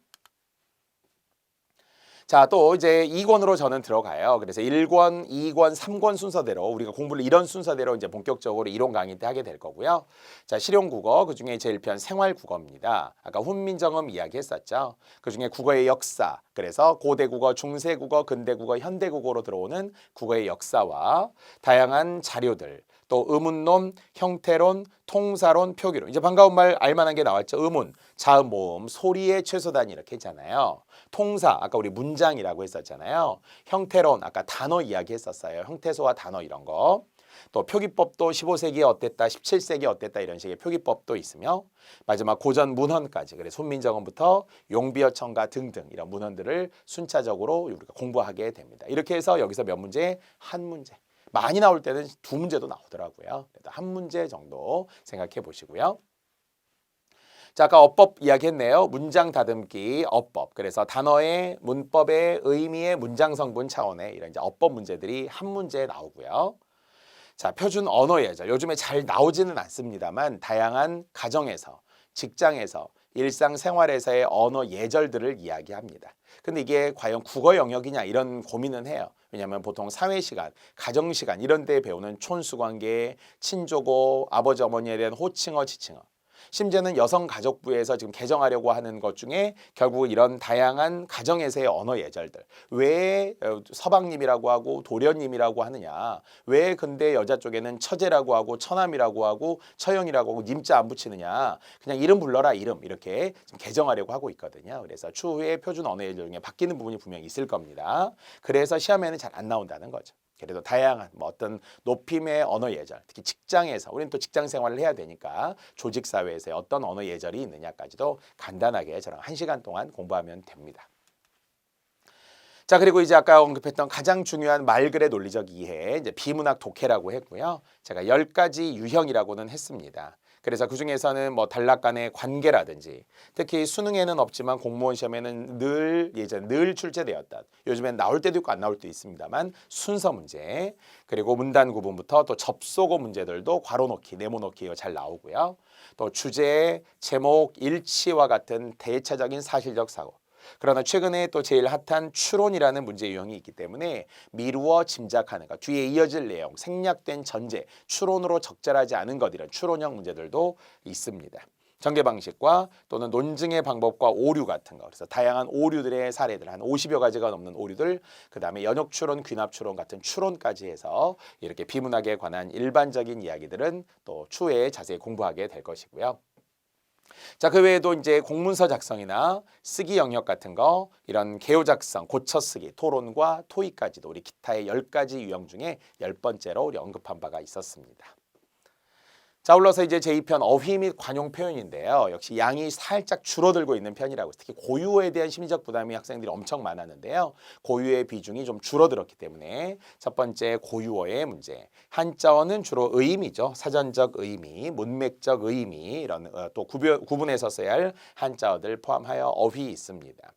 자, 또 이제 2권으로 저는 들어가요. 그래서 1권, 2권, 3권 순서대로 우리가 공부를 이런 순서대로 이제 본격적으로 이론 강의 때 하게 될 거고요. 자, 실용국어, 그중에 제일 편 생활국어입니다. 아까 훈민정음 이야기했었죠. 그중에 국어의 역사, 그래서 고대국어, 중세국어, 근대국어, 현대국어로 들어오는 국어의 역사와 다양한 자료들, 또 의문론, 형태론, 통사론, 표기론. 이제 반가운 말 알만한 게 나왔죠. 의문, 자음, 모음, 소리의 최소단 이렇게 했잖아요. 통사, 아까 우리 문장이라고 했었잖아요. 형태론, 아까 단어 이야기했었어요. 형태소와 단어 이런 거. 또 표기법도 15세기에 어땠다, 17세기에 어땠다 이런 식의 표기법도 있으며 마지막 고전 문헌까지 그래서 훈민정음부터 용비어천가 등등 이런 문헌들을 순차적으로 우리가 공부하게 됩니다. 이렇게 해서 여기서 몇 문제? 한 문제. 많이 나올 때는 2문제도 나오더라고요. 그래도 한 문제 정도 생각해 보시고요. 자, 아까 어법 이야기했네요. 문장 다듬기 어법. 그래서 단어의 문법의 의미의 문장 성분 차원의 이런 이제 어법 문제들이 한 문제에 나오고요. 자, 표준 언어 예절. 요즘에 잘 나오지는 않습니다만 다양한 가정에서, 직장에서, 일상생활에서의 언어 예절들을 이야기합니다. 근데 이게 과연 국어 영역이냐 이런 고민은 해요. 왜냐하면 보통 사회시간, 가정시간 이런 데 배우는 촌수관계, 친조고, 아버지 어머니에 대한 호칭어, 지칭어. 심지어는 여성가족부에서 지금 개정하려고 하는 것 중에 결국 이런 다양한 가정에서의 언어 예절들. 왜 서방님이라고 하고 도련님이라고 하느냐. 왜 근데 여자 쪽에는 처제라고 하고 처남이라고 하고 처형이라고 하고 님자 안 붙이느냐. 그냥 이름 불러라 이름 이렇게 지금 개정하려고 하고 있거든요. 그래서 추후에 표준 언어 예절 중에 바뀌는 부분이 분명히 있을 겁니다. 그래서 시험에는 잘 안 나온다는 거죠. 그래도 다양한 어떤 높임의 언어 예절, 특히 직장에서 우리는 또 직장 생활을 해야 되니까 조직 사회에서의 어떤 언어 예절이 있느냐까지도 간단하게 저랑 1시간 동안 공부하면 됩니다. 자, 그리고 이제 아까 언급했던 가장 중요한 말글의 논리적 이해, 이제 비문학 독해라고 했고요. 제가 10가지 유형이라고는 했습니다. 그래서 그중에서는 뭐 단락 간의 관계라든지 특히 수능에는 없지만 공무원 시험에는 늘 출제되었던 요즘엔 나올 때도 있고 안 나올 때도 있습니다만 순서 문제 그리고 문단 구분부터 또 접속어 문제들도 괄호 넣기, 네모 넣기 잘 나오고요. 또 주제, 제목, 일치와 같은 대체적인 사실적 사고 그러나 최근에 또 제일 핫한 추론이라는 문제 유형이 있기 때문에 미루어 짐작하는 것, 뒤에 이어질 내용, 생략된 전제, 추론으로 적절하지 않은 것 이런 추론형 문제들도 있습니다. 전개 방식과 또는 논증의 방법과 오류 같은 거. 그래서 다양한 오류들의 사례들 한 50여 가지가 넘는 오류들, 그다음에 연역 추론, 귀납 추론 같은 추론까지 해서 이렇게 비문학에 관한 일반적인 이야기들은 또 추후에 자세히 공부하게 될 것이고요. 자, 그 외에도 이제 공문서 작성이나 쓰기 영역 같은 거, 이런 개요 작성, 고쳐 쓰기, 토론과 토의까지도 우리 기타의 10가지 유형 중에 10번째로 우리 언급한 바가 있었습니다. 자, 올라서 이제 제2편 어휘 및 관용 표현인데요. 역시 양이 살짝 줄어들고 있는 편이라고. 특히 고유어에 대한 심리적 부담이 학생들이 엄청 많았는데요. 고유어의 비중이 좀 줄어들었기 때문에 첫 번째 고유어의 문제. 한자어는 주로 의미죠. 사전적 의미, 문맥적 의미 이런 또 구분해서 써야 할 한자어들 포함하여 어휘 있습니다.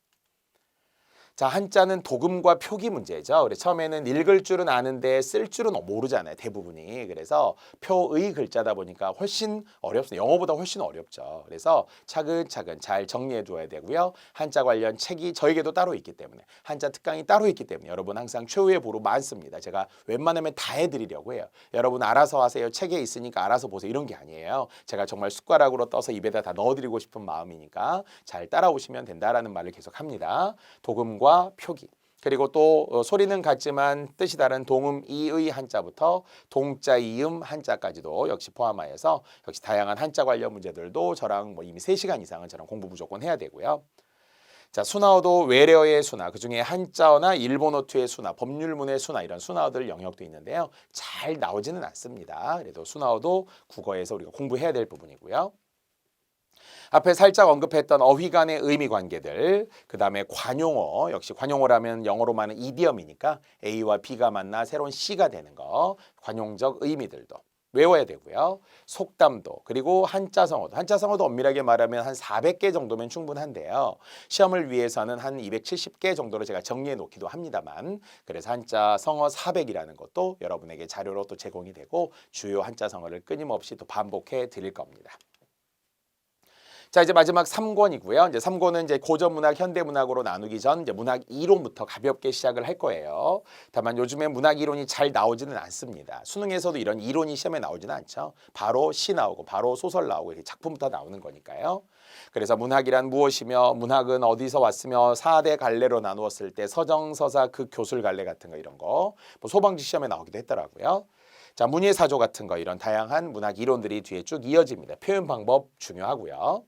자, 한자는 도금과 표기 문제죠. 그래서 처음에는 읽을 줄은 아는데 쓸 줄은 모르잖아요. 대부분이. 그래서 표의 글자다 보니까 훨씬 어렵습니다. 영어보다 훨씬 어렵죠. 그래서 차근차근 잘 정리해 둬야 되고요. 한자 관련 책이 저에게도 따로 있기 때문에 한자 특강이 따로 있기 때문에 여러분 항상 최후의 보루 많습니다. 제가 웬만하면 다 해드리려고 해요. 여러분 알아서 하세요. 책에 있으니까 알아서 보세요. 이런 게 아니에요. 제가 정말 숟가락으로 떠서 입에다 다 넣어드리고 싶은 마음이니까 잘 따라오시면 된다라는 말을 계속 합니다. 도금과 표기. 그리고 또 소리는 같지만 뜻이 다른 동음 이의 한자부터 동자 이음 한자까지도 역시 포함하여서 역시 다양한 한자 관련 문제들도 저랑 이미 3시간 이상은 저랑 공부 무조건 해야 되고요. 자, 순화어도 외래어의 순화, 그중에 한자어나 일본어투의 순화, 법률문의 순화 이런 순화어들 영역도 있는데요. 잘 나오지는 않습니다. 그래도 순화어도 국어에서 우리가 공부해야 될 부분이고요. 앞에 살짝 언급했던 어휘 간의 의미 관계들, 그 다음에 관용어, 역시 관용어라면 영어로 말하는 이디엄이니까 A와 B가 만나 새로운 C가 되는 거, 관용적 의미들도 외워야 되고요. 속담도, 그리고 한자성어도. 한자성어도 엄밀하게 말하면 한 400개 정도면 충분한데요. 시험을 위해서는 한 270개 정도로 제가 정리해 놓기도 합니다만, 그래서 한자성어 400이라는 것도 여러분에게 자료로 또 제공이 되고 주요 한자성어를 끊임없이 또 반복해 드릴 겁니다. 자, 이제 마지막 3권이고요. 이제 3권은 이제 고전문학, 현대문학으로 나누기 전 이제 문학 이론부터 가볍게 시작을 할 거예요. 다만 요즘에 문학 이론이 잘 나오지는 않습니다. 수능에서도 이런 이론이 시험에 나오지는 않죠. 바로 시 나오고 바로 소설 나오고 이렇게 작품부터 나오는 거니까요. 그래서 문학이란 무엇이며 문학은 어디서 왔으며 4대 갈래로 나누었을 때 서정, 서사, 극, 교술 갈래 같은 거 이런 거 소방지 시험에 나오기도 했더라고요. 자, 문예사조 같은 거 이런 다양한 문학 이론들이 뒤에 쭉 이어집니다. 표현 방법 중요하고요.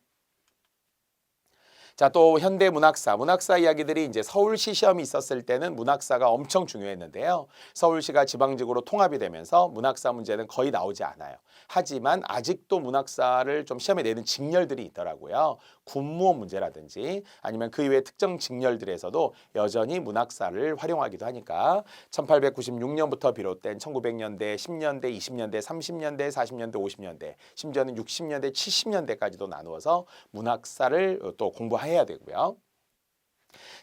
자, 또 현대 문학사 이야기들이 이제 서울시 시험이 있었을 때는 문학사가 엄청 중요했는데요. 서울시가 지방직으로 통합이 되면서 문학사 문제는 거의 나오지 않아요. 하지만 아직도 문학사를 좀 시험에 내는 직렬들이 있더라고요. 군무원 문제라든지 아니면 그 이외의 특정 직렬들에서도 여전히 문학사를 활용하기도 하니까 1896년부터 비롯된 1900년대, 10년대, 20년대, 30년대, 40년대, 50년대, 심지어는 60년대, 70년대까지도 나누어서 문학사를 또 공부해야 되고요.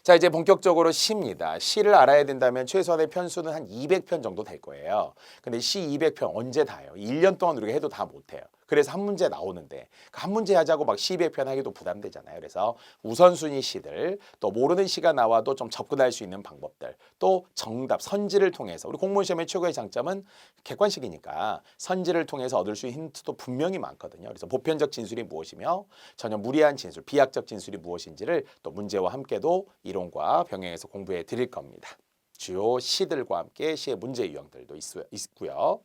자, 이제 본격적으로 시입니다. 시를 알아야 된다면 최소한의 편수는 한 200편 정도 될 거예요. 근데 시 200편 언제 다요? 1년 동안 우리가 해도 다 못해요. 그래서 한 문제 나오는데 한 문제 하자고 막 시 200편 하기도 부담되잖아요. 그래서 우선순위 시들, 또 모르는 시가 나와도 좀 접근할 수 있는 방법들, 또 정답, 선지를 통해서 우리 공무원 시험의 최고의 장점은 객관식이니까 선지를 통해서 얻을 수 있는 힌트도 분명히 많거든요. 그래서 보편적 진술이 무엇이며 전혀 무리한 진술, 비약적 진술이 무엇인지를 또 문제와 함께도 이론과 병행해서 공부해 드릴 겁니다. 주요 시들과 함께 시의 문제 유형들도 있고요.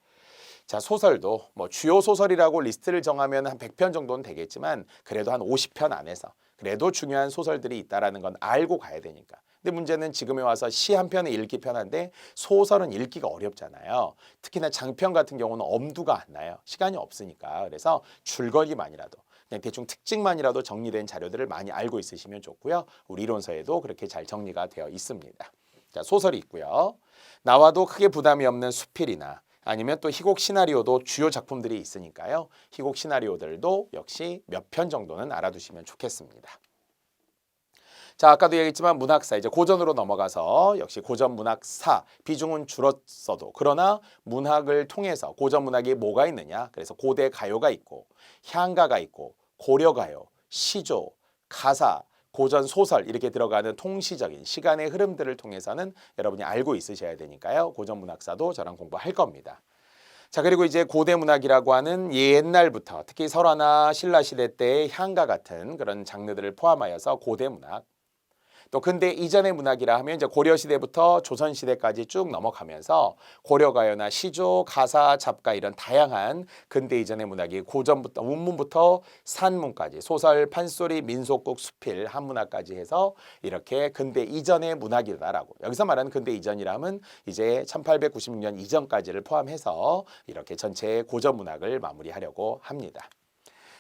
자, 소설도 주요 소설이라고 리스트를 정하면 한 100편 정도는 되겠지만 그래도 한 50편 안에서 그래도 중요한 소설들이 있다라는 건 알고 가야 되니까. 근데 문제는 지금에 와서 시 한 편은 읽기 편한데 소설은 읽기가 어렵잖아요. 특히나 장편 같은 경우는 엄두가 안 나요. 시간이 없으니까. 그래서 줄거리만이라도 그냥 대충 특징만이라도 정리된 자료들을 많이 알고 있으시면 좋고요. 우리 이론서에도 그렇게 잘 정리가 되어 있습니다. 자, 소설이 있고요. 나와도 크게 부담이 없는 수필이나 아니면 또 희곡 시나리오도 주요 작품들이 있으니까요. 희곡 시나리오들도 역시 몇 편 정도는 알아두시면 좋겠습니다. 자, 아까도 얘기했지만 문학사 이제 고전으로 넘어가서 역시 고전 문학사 비중은 줄었어도 그러나 문학을 통해서 고전 문학이 뭐가 있느냐? 그래서 고대 가요가 있고 향가가 있고 고려가요, 시조, 가사, 고전 소설 이렇게 들어가는 통시적인 시간의 흐름들을 통해서는 여러분이 알고 있으셔야 되니까요. 고전 문학사도 저랑 공부할 겁니다. 자, 그리고 이제 고대 문학이라고 하는 옛날부터 특히 설화나 신라 시대 때의 향과 같은 그런 장르들을 포함하여서 고대 문학. 또 근대 이전의 문학이라 하면 이제 고려 시대부터 조선 시대까지 쭉 넘어가면서 고려 가요나 시조, 가사, 잡가 이런 다양한 근대 이전의 문학이 고전부터 문문부터 산문까지 소설, 판소리, 민속곡, 수필, 한문학까지 해서 이렇게 근대 이전의 문학이다라고. 여기서 말하는 근대 이전이라면 이제 1896년 이전까지를 포함해서 이렇게 전체 고전 문학을 마무리하려고 합니다.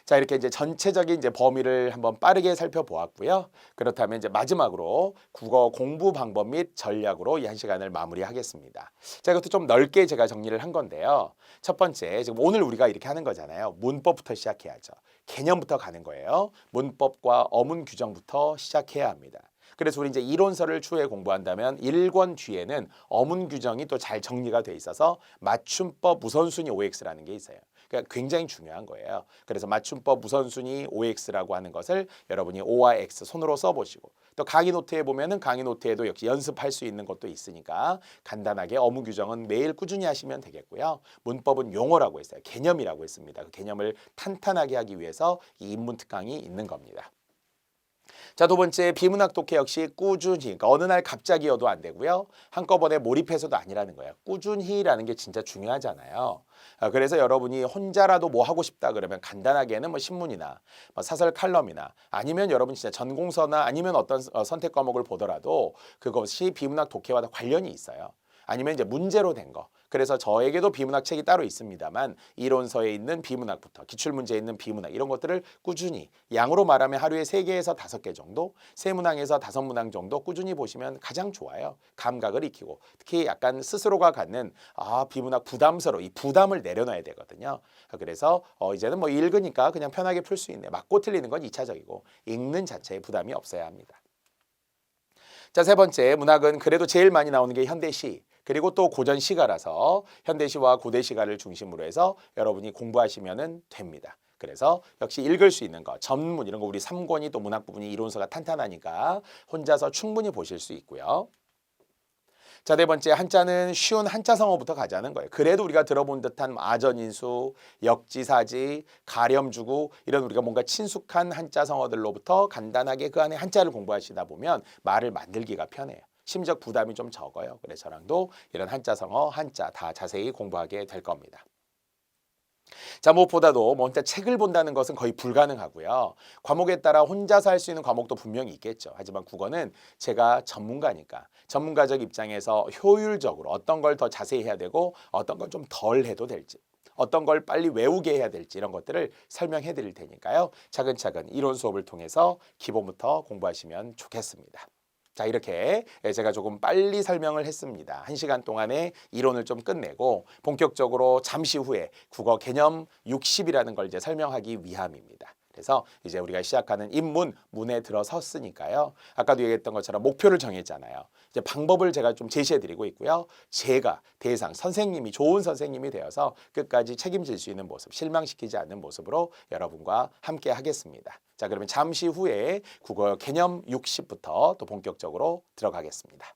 자, 이렇게 이제 전체적인 이제 범위를 한번 빠르게 살펴보았고요. 그렇다면 이제 마지막으로 국어 공부 방법 및 전략으로 이 한 시간을 마무리하겠습니다. 자, 이것도 좀 넓게 제가 정리를 한 건데요. 첫 번째, 지금 오늘 우리가 이렇게 하는 거잖아요. 문법부터 시작해야죠. 개념부터 가는 거예요. 문법과 어문 규정부터 시작해야 합니다. 그래서 우리 이제 이론서를 추후에 공부한다면 1권 뒤에는 어문 규정이 또 잘 정리가 돼 있어서 맞춤법 우선순위 OX라는 게 있어요. 그러니까 굉장히 중요한 거예요. 그래서 맞춤법 우선순위 OX라고 하는 것을 여러분이 O와 X 손으로 써보시고 또 강의 노트에 보면은 강의 노트에도 역시 연습할 수 있는 것도 있으니까 간단하게 어문 규정은 매일 꾸준히 하시면 되겠고요. 문법은 용어라고 했어요. 개념이라고 했습니다. 그 개념을 탄탄하게 하기 위해서 이 인문 특강이 있는 겁니다. 자, 두 번째 비문학 독해 역시 꾸준히, 그러니까 어느 날 갑자기여도 안 되고요. 한꺼번에 몰입해서도 아니라는 거예요. 꾸준히라는 게 진짜 중요하잖아요. 그래서 여러분이 혼자라도 뭐 하고 싶다 그러면 간단하게는 뭐 신문이나 뭐 사설 칼럼이나 아니면 여러분 진짜 전공서나 아니면 어떤 선택 과목을 보더라도 그것이 비문학 독해와 관련이 있어요. 아니면 이제 문제로 된 거. 그래서 저에게도 비문학 책이 따로 있습니다만 이론서에 있는 비문학부터 기출문제에 있는 비문학 이런 것들을 꾸준히 양으로 말하면 하루에 3개에서 5개 정도, 3문항에서 5문항 정도 꾸준히 보시면 가장 좋아요. 감각을 익히고 특히 약간 스스로가 갖는 비문학 부담스러워 이 부담을 내려놔야 되거든요. 그래서 이제는 뭐 읽으니까 그냥 편하게 풀 수 있네. 맞고 틀리는 건 2차적이고 읽는 자체에 부담이 없어야 합니다. 자, 세 번째 문학은 그래도 제일 많이 나오는 게 현대시. 그리고 또 고전 시가라서 현대시와 고대 시가를 중심으로 해서 여러분이 공부하시면 됩니다. 그래서 역시 읽을 수 있는 거, 전문 이런 거 우리 3권이 또 문학 부분이 이론서가 탄탄하니까 혼자서 충분히 보실 수 있고요. 자, 네 번째 한자는 쉬운 한자성어부터 가자는 거예요. 그래도 우리가 들어본 듯한 아전인수, 역지사지, 가렴주구 이런 우리가 뭔가 친숙한 한자성어들로부터 간단하게 그 안에 한자를 공부하시다 보면 말을 만들기가 편해요. 심적 부담이 좀 적어요. 그래서 저랑도 이런 한자성어, 한자 다 자세히 공부하게 될 겁니다. 자, 무엇보다도 먼저 책을 본다는 것은 거의 불가능하고요. 과목에 따라 혼자서 할 수 있는 과목도 분명히 있겠죠. 하지만 국어는 제가 전문가니까 전문가적 입장에서 효율적으로 어떤 걸 더 자세히 해야 되고 어떤 걸 좀 덜 해도 될지 어떤 걸 빨리 외우게 해야 될지 이런 것들을 설명해 드릴 테니까요. 차근차근 이론 수업을 통해서 기본부터 공부하시면 좋겠습니다. 자, 이렇게 제가 조금 빨리 설명을 했습니다. 1시간 동안에 이론을 좀 끝내고 본격적으로 잠시 후에 국어 개념 60이라는 걸 이제 설명하기 위함입니다. 그래서 이제 우리가 시작하는 인문, 문에 들어섰으니까요. 아까도 얘기했던 것처럼 목표를 정했잖아요. 이제 방법을 제가 좀 제시해 드리고 있고요. 제가 대상, 선생님이 좋은 선생님이 되어서 끝까지 책임질 수 있는 모습, 실망시키지 않는 모습으로 여러분과 함께 하겠습니다. 자, 그러면 잠시 후에 국어 개념 60부터 또 본격적으로 들어가겠습니다.